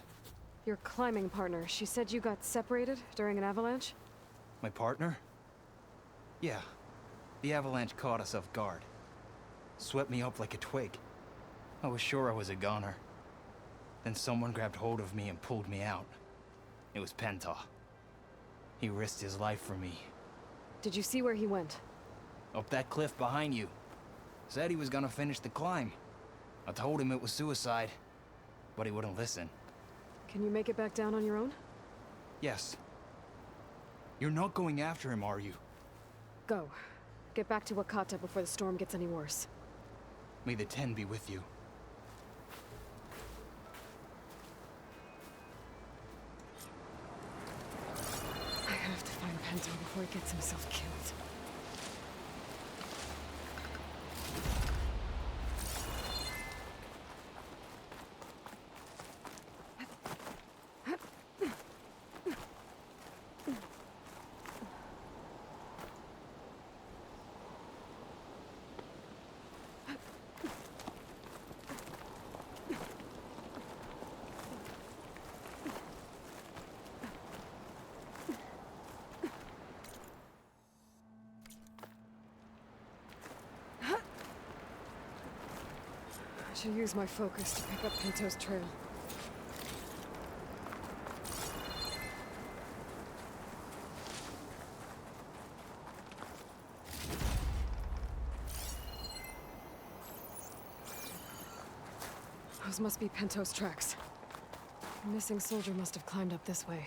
Your climbing partner, she said you got separated during an avalanche? My partner? Yeah. The avalanche caught us off guard. Swept me up like a twig. I was sure I was a goner. Then someone grabbed hold of me and pulled me out. It was Penta. He risked his life for me. Did you see where he went? Up that cliff behind you. Said he was gonna finish the climb. I told him it was suicide, but he wouldn't listen. Can you make it back down on your own? Yes. You're not going after him, are you? Go. Get back to Wakata before the storm gets any worse. May the Ten be with you. I have to find Pento before he gets himself killed. I should use my focus to pick up Pento's trail. Those must be Pento's tracks. The missing soldier must have climbed up this way.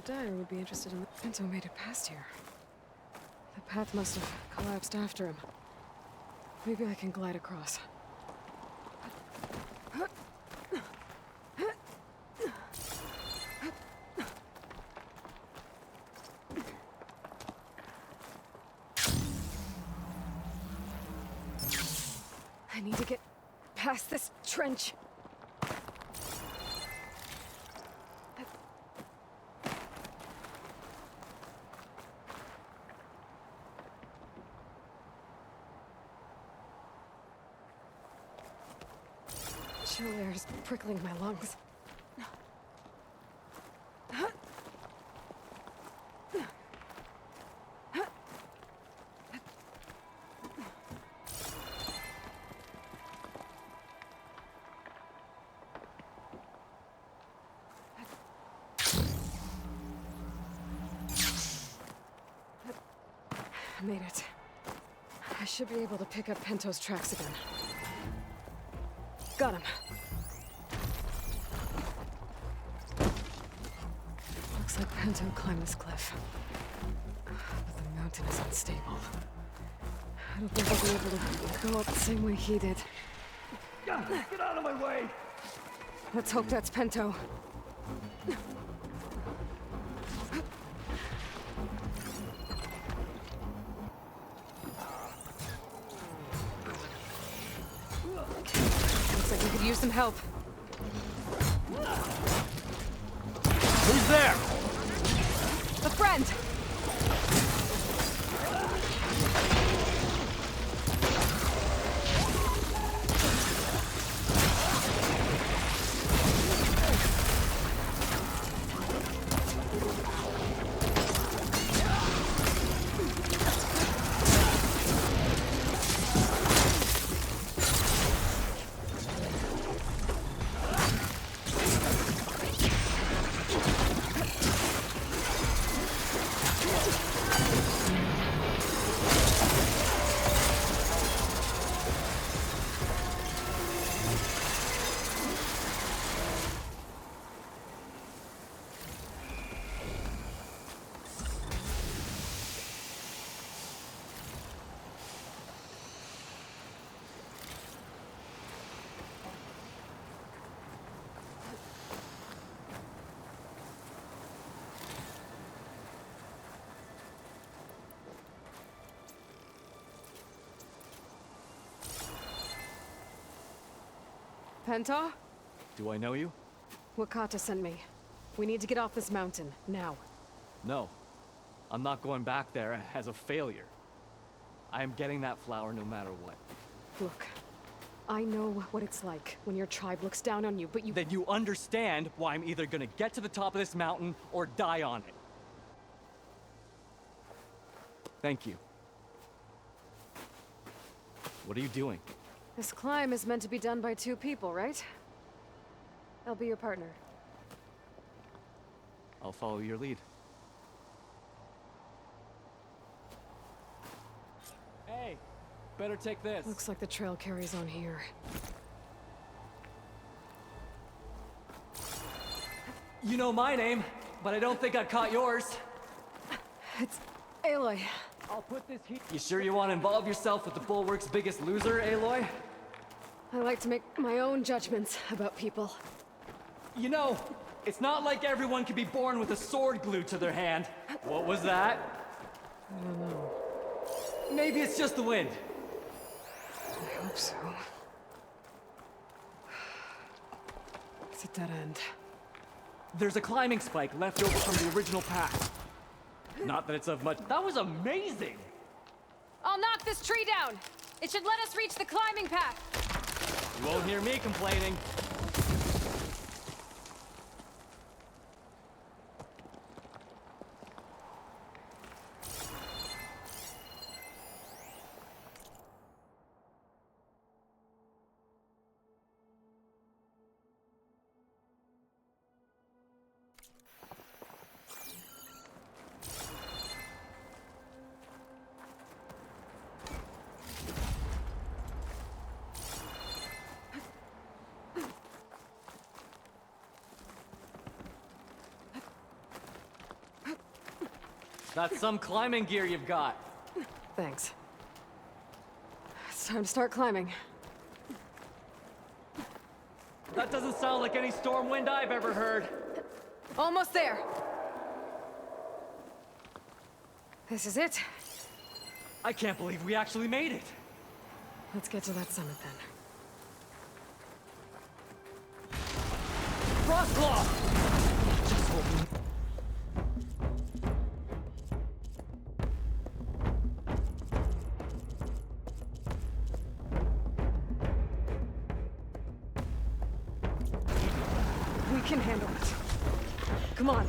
Dyer would be interested in the Pento made it past here. The path must have collapsed after him. Maybe I can glide across. I need to get past this trench. Chill air is prickling my lungs. I made it. I should be able to pick up Pento's tracks again. Got him. Looks like Pento climbed this cliff. But the mountain is unstable. I don't think I'll be able to go up the same way he did. Get out of my way! Let's hope that's Pento. Looks like we could use some help. Who's there? A friend! Penta? Do I know you? Wakata sent me. We need to get off this mountain, now. No. I'm not going back there as a failure. I am getting that flower no matter what. Look, I know what it's like when your tribe looks down on you, but you— Then you understand why I'm either gonna get to the top of this mountain or die on it. Thank you. What are you doing? This climb is meant to be done by 2 people, right? I'll be your partner. I'll follow your lead. Hey, better take this. Looks like the trail carries on here. You know my name, but I don't think I caught yours. It's Aloy. I'll put this here. You sure you want to involve yourself with the Bulwark's biggest loser, Aloy? I like to make my own judgments about people. You know, it's not like everyone can be born with a sword glued to their hand. What was that? I don't know. Maybe it's just the wind. I hope so. It's a dead end. There's a climbing spike left over from the original path. Not that it's of much— That was amazing! I'll knock this tree down! It should let us reach the climbing path! You won't hear me complaining. That's some climbing gear you've got. Thanks. It's time to start climbing. That doesn't sound like any storm wind I've ever heard. Almost there. This is it. I can't believe we actually made it. Let's get to that summit then. Frostclaw! Just hoping. We can handle it. Come on.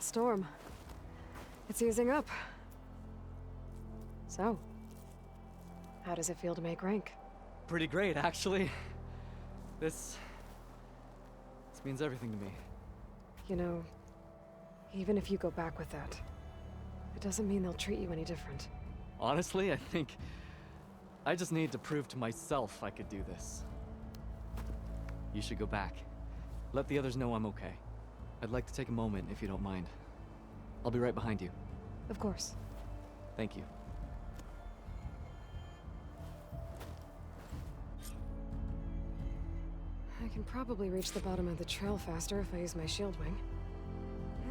Storm. It's easing up. So, how does it feel to make rank? Pretty great, actually. This means everything to me. You know, even if you go back with that, it doesn't mean they'll treat you any different. Honestly, I think I just need to prove to myself I could do this. You should go back. Let the others know I'm okay. I'd like to take a moment, if you don't mind. I'll be right behind you. Of course. Thank you. I can probably reach the bottom of the trail faster if I use my shield wing.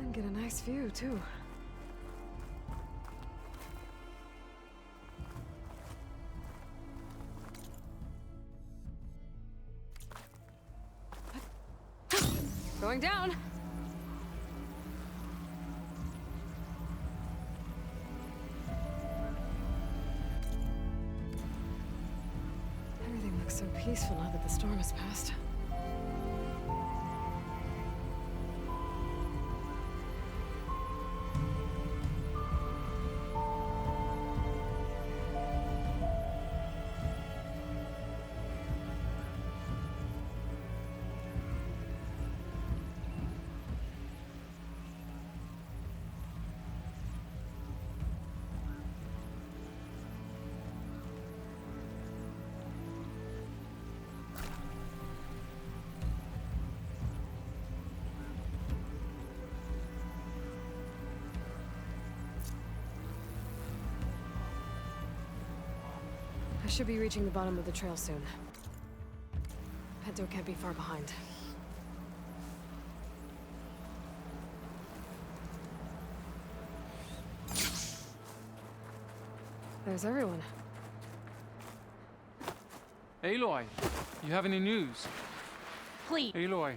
And get a nice view, too. Going down! Everything looks so peaceful now that the storm has passed. I should be reaching the bottom of the trail soon. Pinto can't be far behind. There's everyone. Aloy, you have any news? Please. Aloy,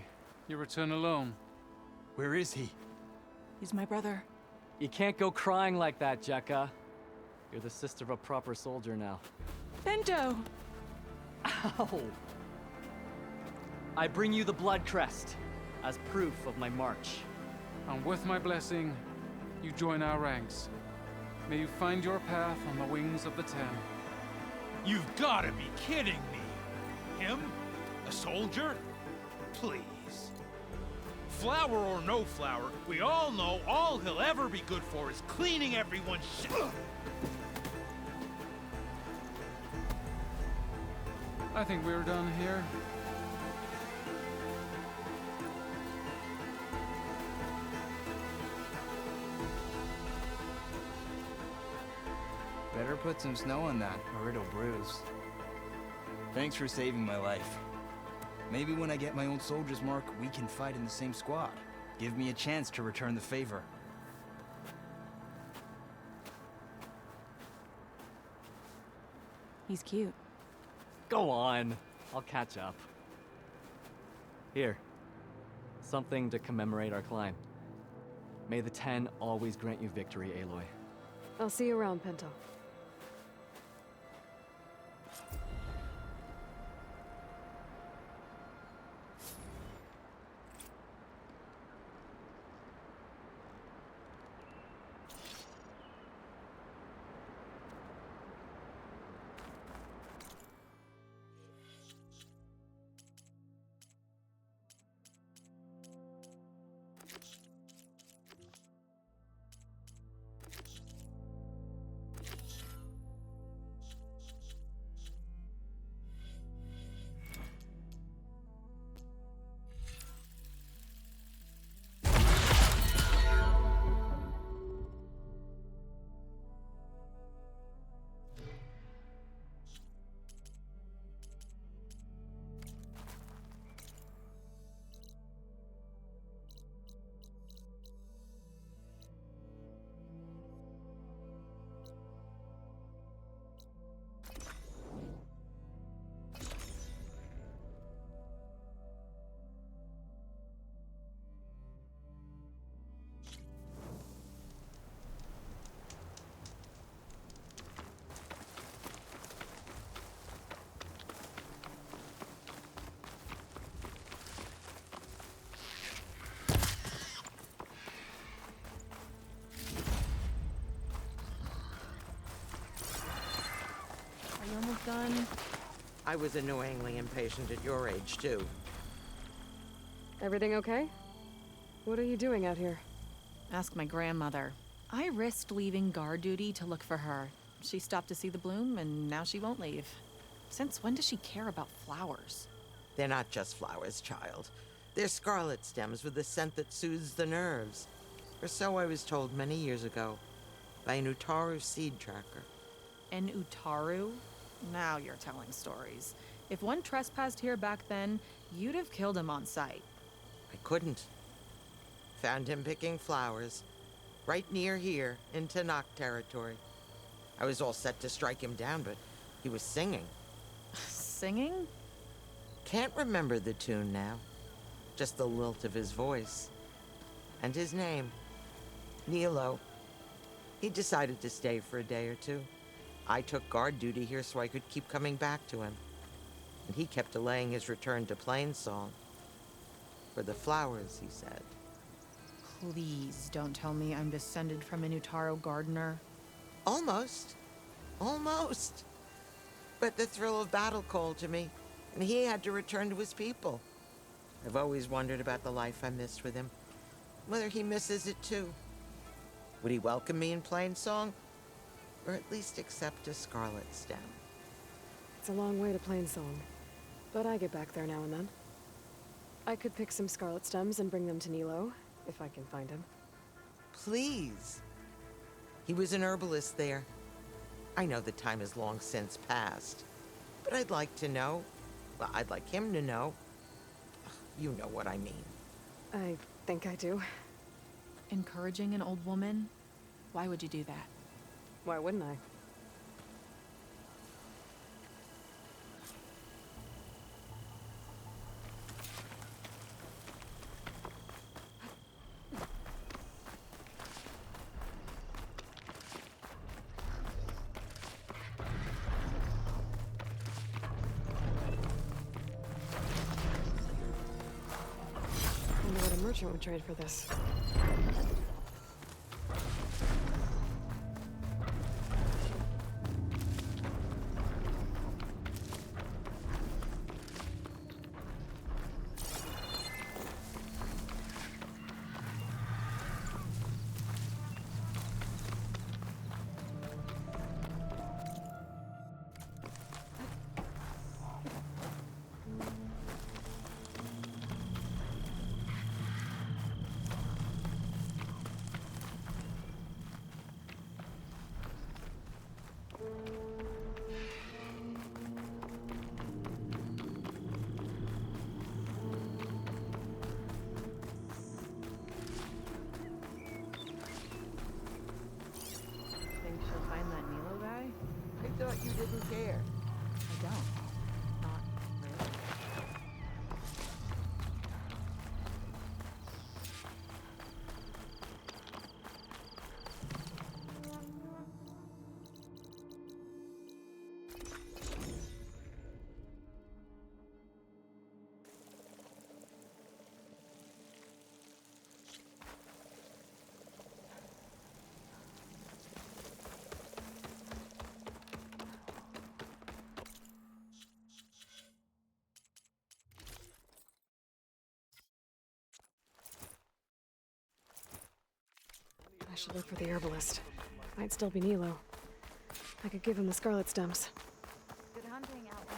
you return alone. Where is he? He's my brother. You can't go crying like that, Jekka. You're the sister of a proper soldier now. Bento! Ow! I bring you the blood crest as proof of my march. And with my blessing, you join our ranks. May you find your path on the wings of the Ten. You've gotta be kidding me. Him? A soldier? Please. Flower or no flower, we all know all he'll ever be good for is cleaning everyone's shit. I think we're done here. Better put some snow on that, or it'll bruise. Thanks for saving my life. Maybe when I get my own soldier's mark, we can fight in the same squad. Give me a chance to return the favor. He's cute. Go on. I'll catch up. Here. Something to commemorate our climb. May the Ten always grant you victory, Aloy. I'll see you around, Pinto. I was annoyingly impatient at your age, too. Everything okay? What are you doing out here? Ask my grandmother. I risked leaving guard duty to look for her. She stopped to see the bloom, and now she won't leave. Since when does she care about flowers? They're not just flowers, child. They're scarlet stems with a scent that soothes the nerves. Or so I was told many years ago by an Utaru seed tracker. An Utaru? Now you're telling stories. If one trespassed here back then, you'd have killed him on sight. I couldn't. Found him picking flowers, right near here, in Tanakh territory. I was all set to strike him down, but he was singing. Singing? Can't remember the tune now. Just the lilt of his voice. And his name. Nilo. He decided to stay for a day or two. I took guard duty here so I could keep coming back to him. And he kept delaying his return to Plainsong. For the flowers, he said. Please don't tell me I'm descended from an Utaru gardener. Almost. Almost. But the thrill of battle called to me, and he had to return to his people. I've always wondered about the life I missed with him. Whether he misses it too. Would he welcome me in Plainsong? Or at least accept a scarlet stem? It's a long way to Plainsong, but I get back there now and then. I could pick some scarlet stems and bring them to Nilo, if I can find him. Please. He was an herbalist there. I know the time has long since passed, but I'd like to know. Well, I'd like him to know. You know what I mean. I think I do. Encouraging an old woman? Why would you do that? Why wouldn't I? I wonder what a merchant would trade for this. Think she'll find that Nilo guy? I thought you didn't care. I don't. Not really. I should look for the herbalist. Might still be Nilo. I could give him the scarlet stems. Good hunting, Outlander.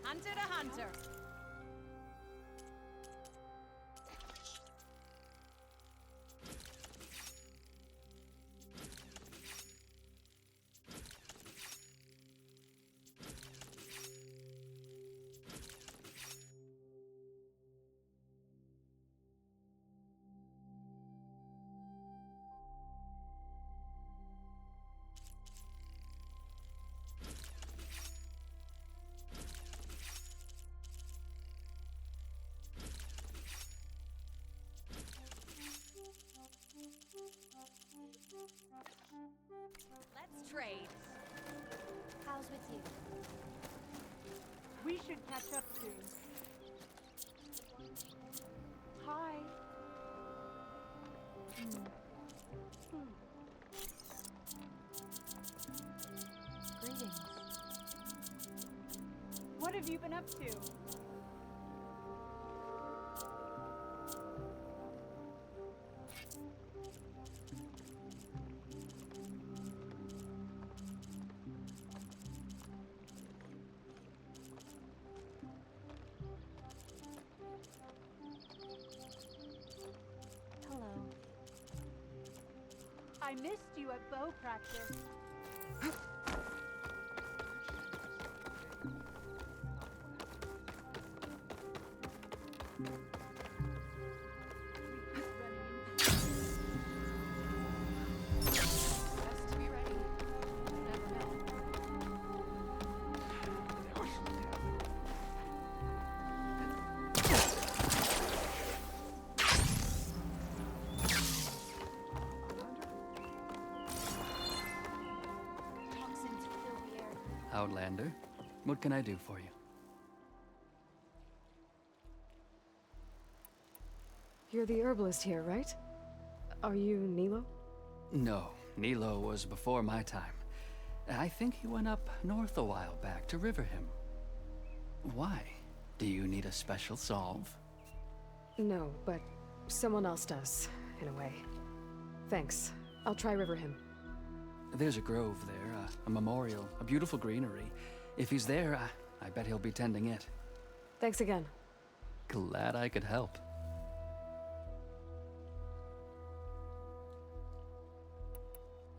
Hunter to hunter. Let's trade. How's with you? We should catch up soon. Hi. Greetings. What have you been up to? Hello. I missed you at bow practice. Outlander, what can I do for you? You're the herbalist here, right? Are you Nilo? No, Nilo was before my time. I think he went up north a while back to Riverhim. Why? Do you need a special solve? No, but someone else does, in a way. Thanks. I'll try Riverhim. There's a grove there, a memorial, a beautiful greenery. If he's there, I bet he'll be tending it. Thanks again. Glad I could help.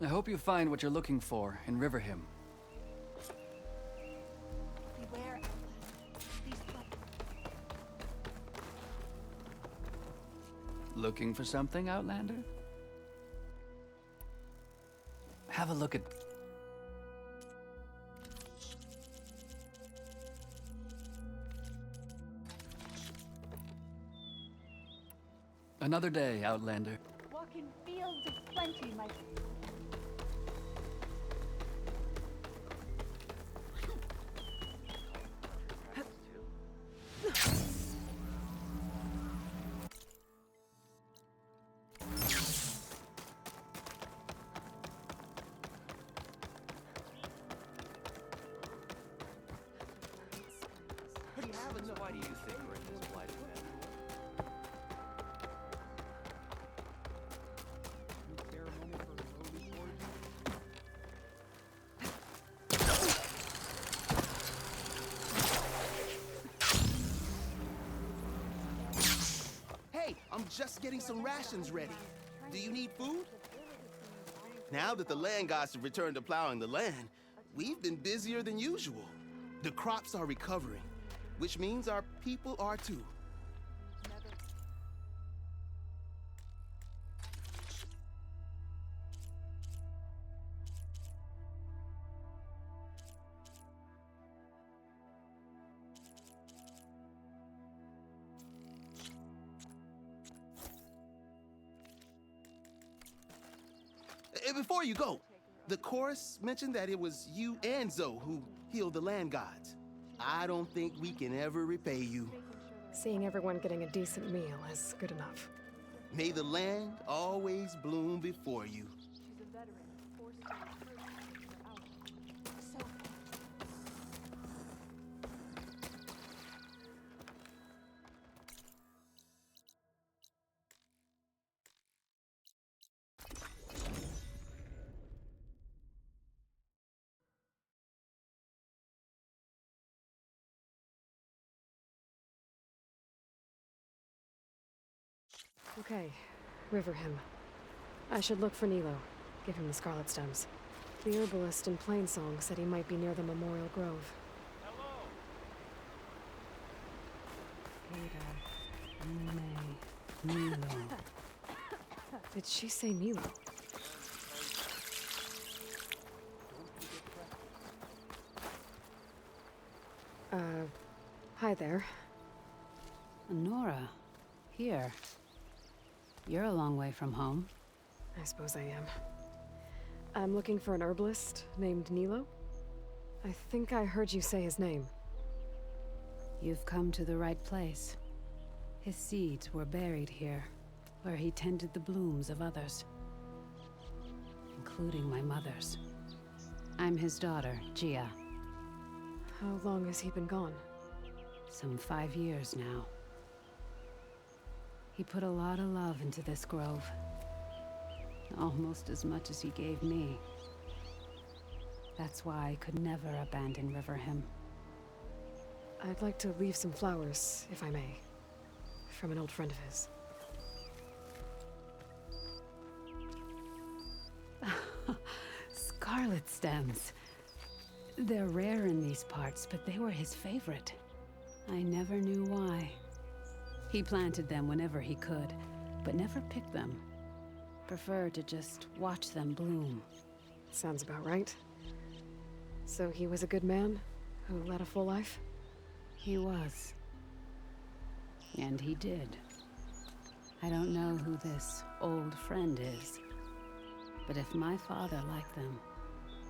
I hope you find what you're looking for in Riverhim. Beware. Looking for something, Outlander? Have a look at... Another day, Outlander. Walk in fields of plenty, my Why do you think we're in this plight Hey, I'm just getting some rations ready. Do you need food? Now that the land gods have returned to plowing the land, we've been busier than usual. The crops are recovering, which means our people are too. Before you go, the chorus mentioned that it was you and Zoe who healed the land gods. I don't think we can ever repay you. Seeing everyone getting a decent meal is good enough. May the land always bloom before you. Okay, Riverhim. I should look for Nilo. Give him the Scarlet Stems. The herbalist in Plainsong said he might be near the Memorial Grove. Nilo. Did she say Nilo? Hi there. Nora, here. You're a long way from home. I suppose I am. I'm looking for an herbalist named Nilo. I think I heard you say his name. You've come to the right place. His seeds were buried here, where he tended the blooms of others, including my mother's. I'm his daughter, Gia. How long has he been gone? Some 5 years now. He put a lot of love into this grove. Almost as much as he gave me. That's why I could never abandon Riverhim. I'd like to leave some flowers, if I may. From an old friend of his. Scarlet stems. They're rare in these parts, but they were his favorite. I never knew why. He planted them whenever he could, but never picked them. Preferred to just watch them bloom. Sounds about right. So he was a good man who led a full life? He was. And he did. I don't know who this old friend is, but if my father liked them,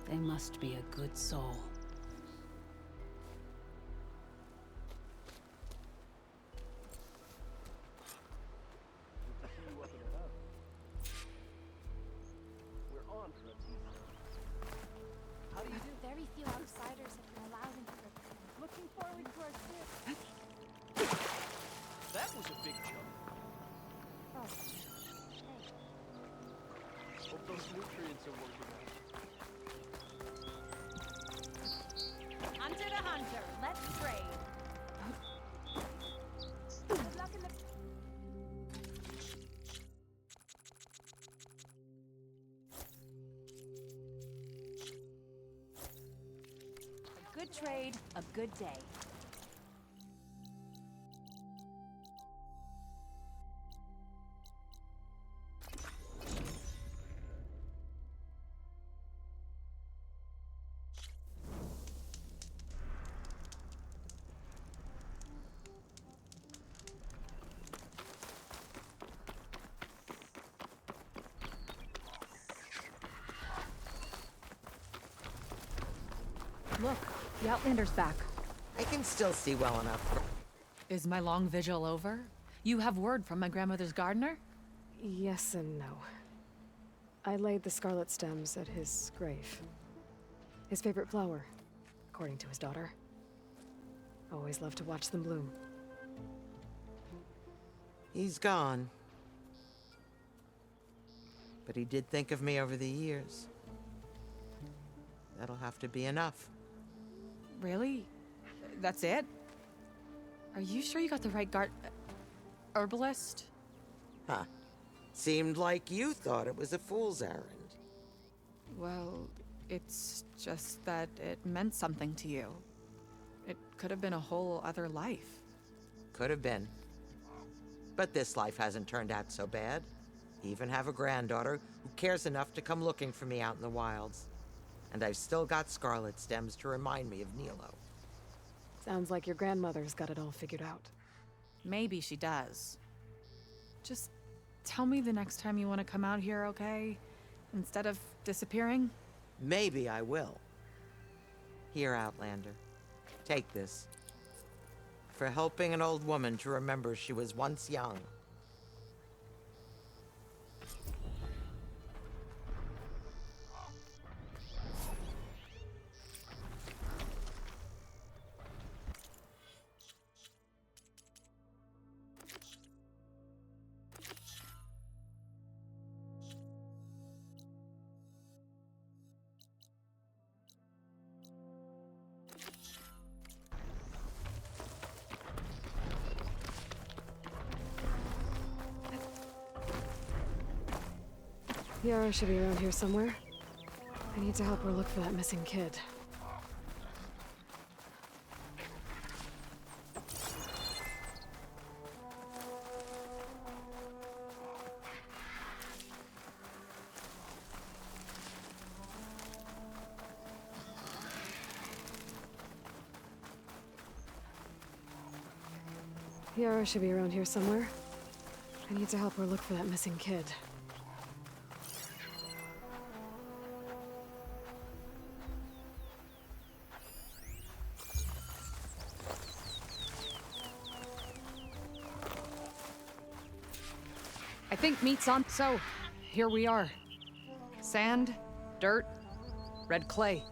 they must be a good soul. Very few outsiders have been allowed into the... Looking forward to our trip. That was a big jump. Oh. Hope those nutrients are working out. Hunter to hunter, let's trade. Good luck in the... A good trade, a good day. Look, the Outlander's back. I can still see well enough. Is my long vigil over? You have word from my grandmother's gardener? Yes and no. I laid the scarlet stems at his grave. His favorite flower, according to his daughter. Always loved to watch them bloom. He's gone. But he did think of me over the years. That'll have to be enough. Really? That's it? Are you sure you got the right herbalist? Huh. Seemed like you thought it was a fool's errand. Well, it's just that it meant something to you. It could have been a whole other life. Could have been. But this life hasn't turned out so bad. Even have a granddaughter who cares enough to come looking for me out in the wilds. And I've still got scarlet stems to remind me of Nilo. Sounds like your grandmother's got it all figured out. Maybe she does. Just tell me the next time you want to come out here, okay? Instead of disappearing? Maybe I will. Here, Outlander. Take this. For helping an old woman to remember she was once young. Yara should be around here somewhere. I need to help her look for that missing kid. Yara should be around here somewhere. I need to help her look for that missing kid. think meat's on. So, here we are. Sand, dirt, red clay.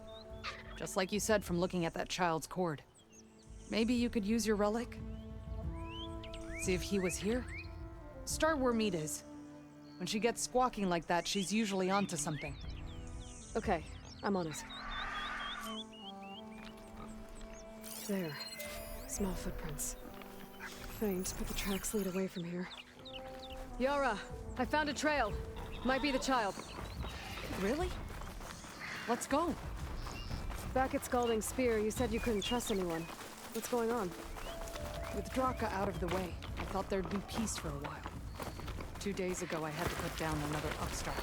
Just like you said from looking at that child's cord. Maybe you could use your relic? See if he was here? Start where meat is. When she gets squawking like that, she's usually onto something. Okay, I'm on it. There. Small footprints. Faint, but the tracks lead away from here. Yara, I found a trail. Might be the child. Really? Let's go. Back at Scalding Spear, you said you couldn't trust anyone. What's going on? With Draka out of the way, I thought there'd be peace for a while. 2 days ago, I had to put down another upstart.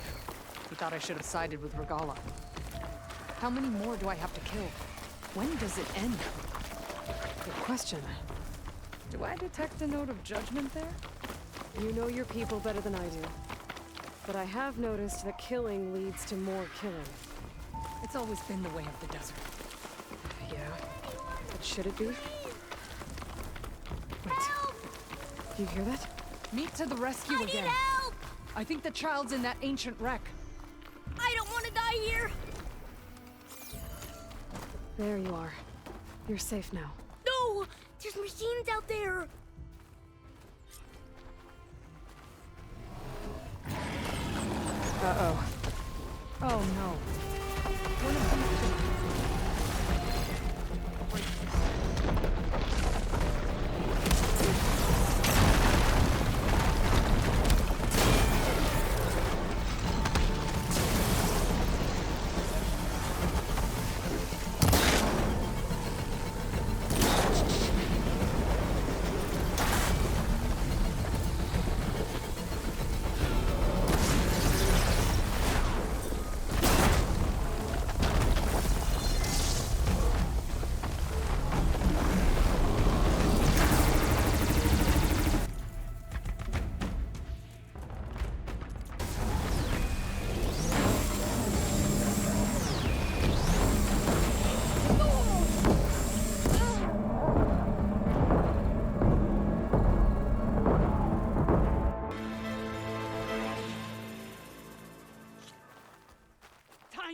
He thought I should have sided with Regala. How many more do I have to kill? When does it end? Good question. Do I detect a note of judgment there? You know your people better than I do. But I have noticed that killing leads to more killing. It's always been the way of the desert. Yeah. But should it be? Wait. Do you hear that? Meat to the rescue again. Need help! I think the child's in that ancient wreck. I don't want to die here! There you are. You're safe now. No! There's machines out there! Uh-oh. Oh no. One of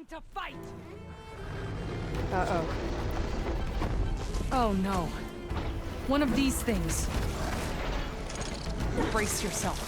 To fight! Uh-oh. Oh no. One of these things. Brace yourself.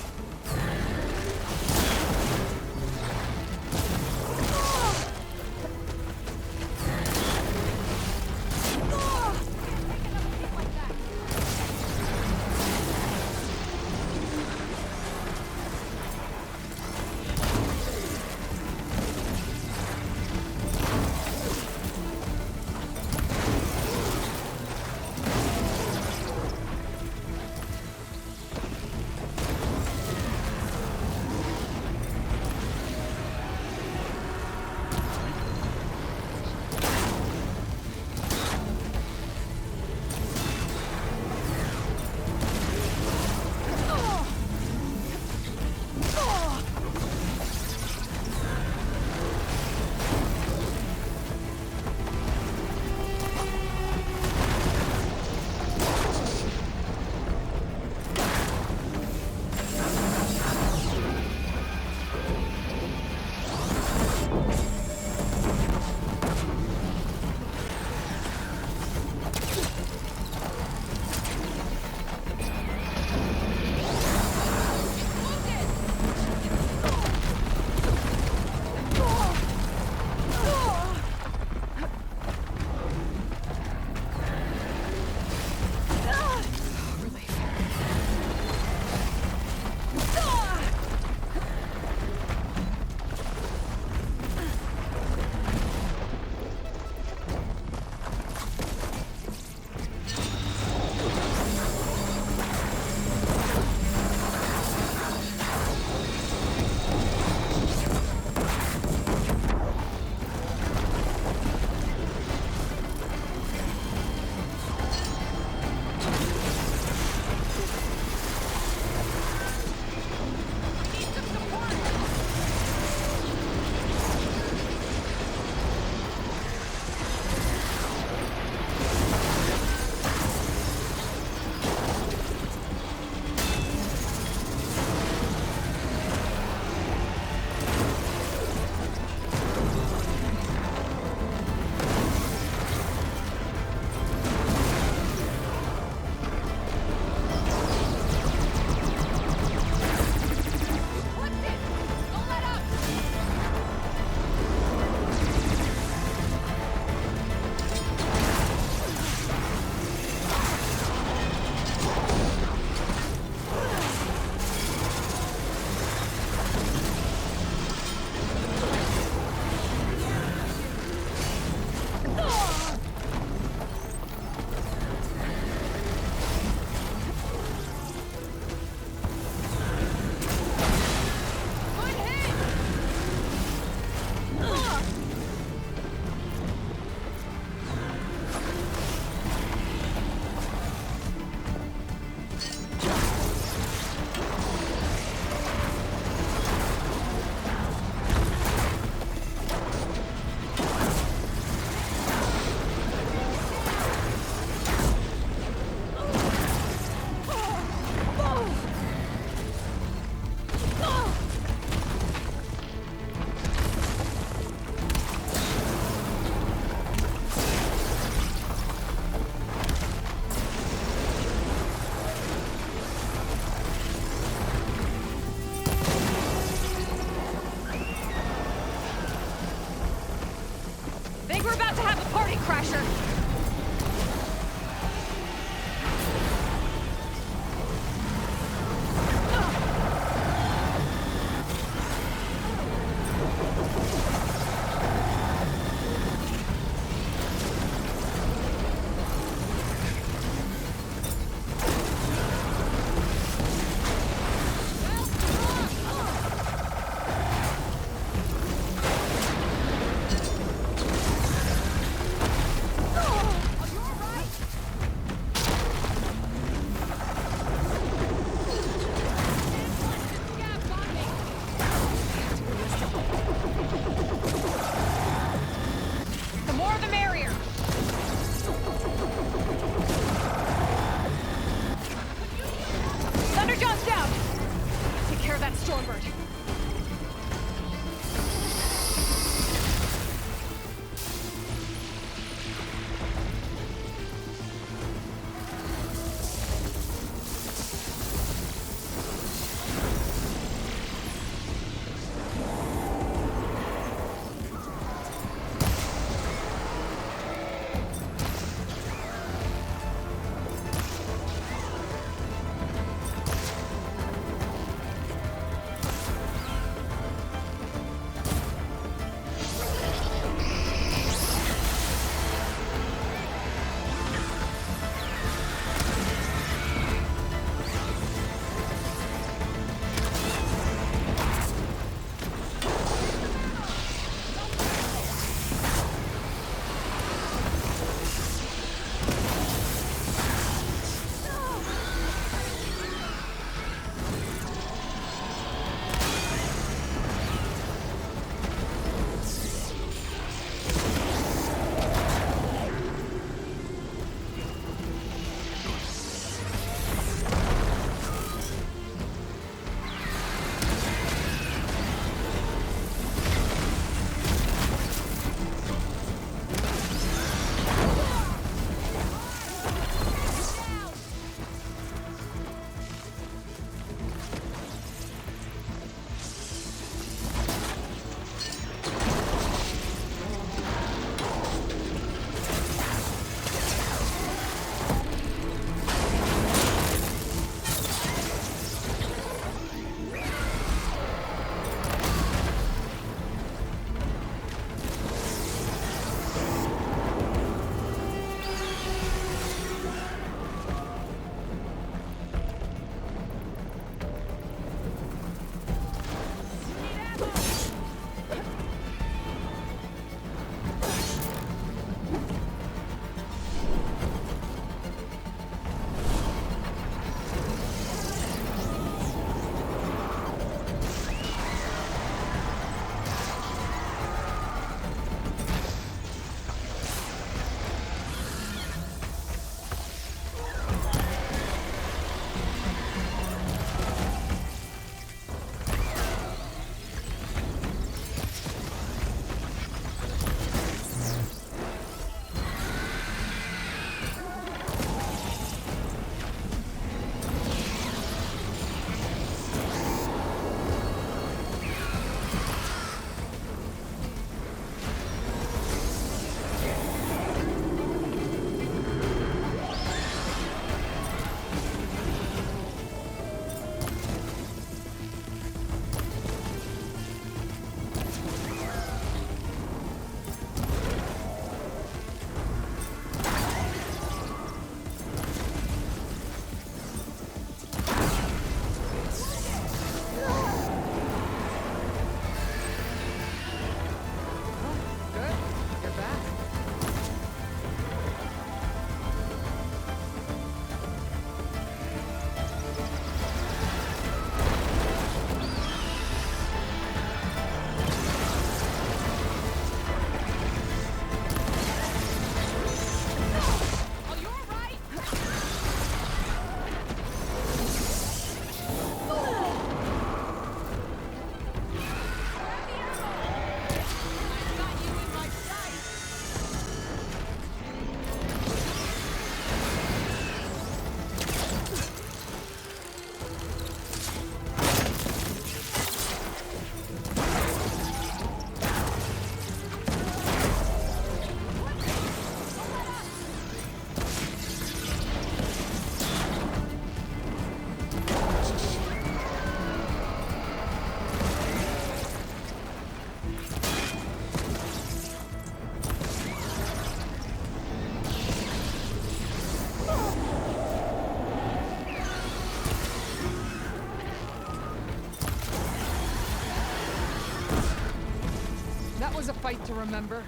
That was a fight to remember.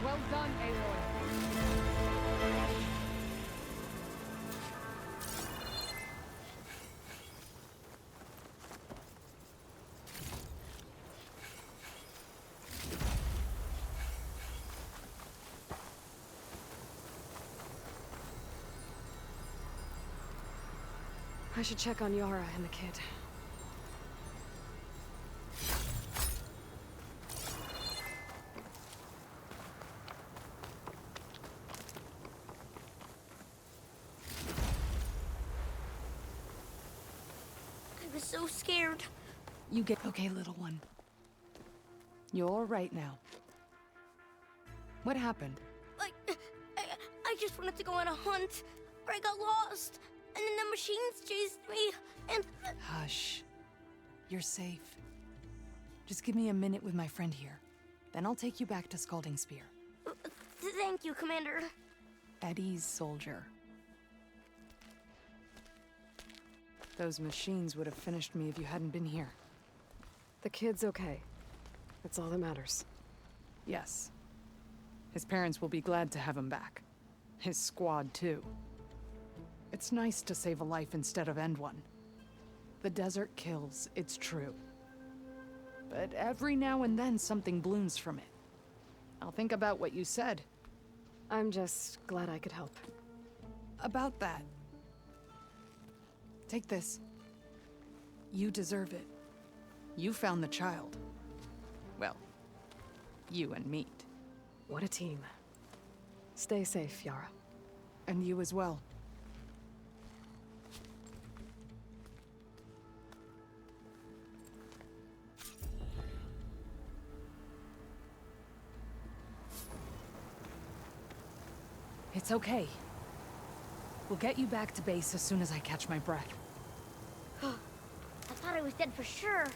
Well done, Aloy. I should check on Yara and the kid. I was so scared. You get okay, little one. You're all right now. What happened? I just wanted to go on a hunt, but I got lost, and then the machines chased me, and... Hush. You're safe. Just give me a minute with my friend here. Then I'll take you back to Scalding Spear. Thank you, Commander. Eddie's soldier. Those machines would have finished me if you hadn't been here. The kid's okay. That's all that matters. Yes. His parents will be glad to have him back. His squad, too. It's nice to save a life instead of end one. The desert kills, it's true. But every now and then something blooms from it. I'll think about what you said. I'm just glad I could help. About that. Take this. You deserve it. You found the child. Well, you and Meat. What a team. Stay safe, Yara. And you as well. It's okay. We'll get you back to base as soon as I catch my breath. I thought I was dead for sure.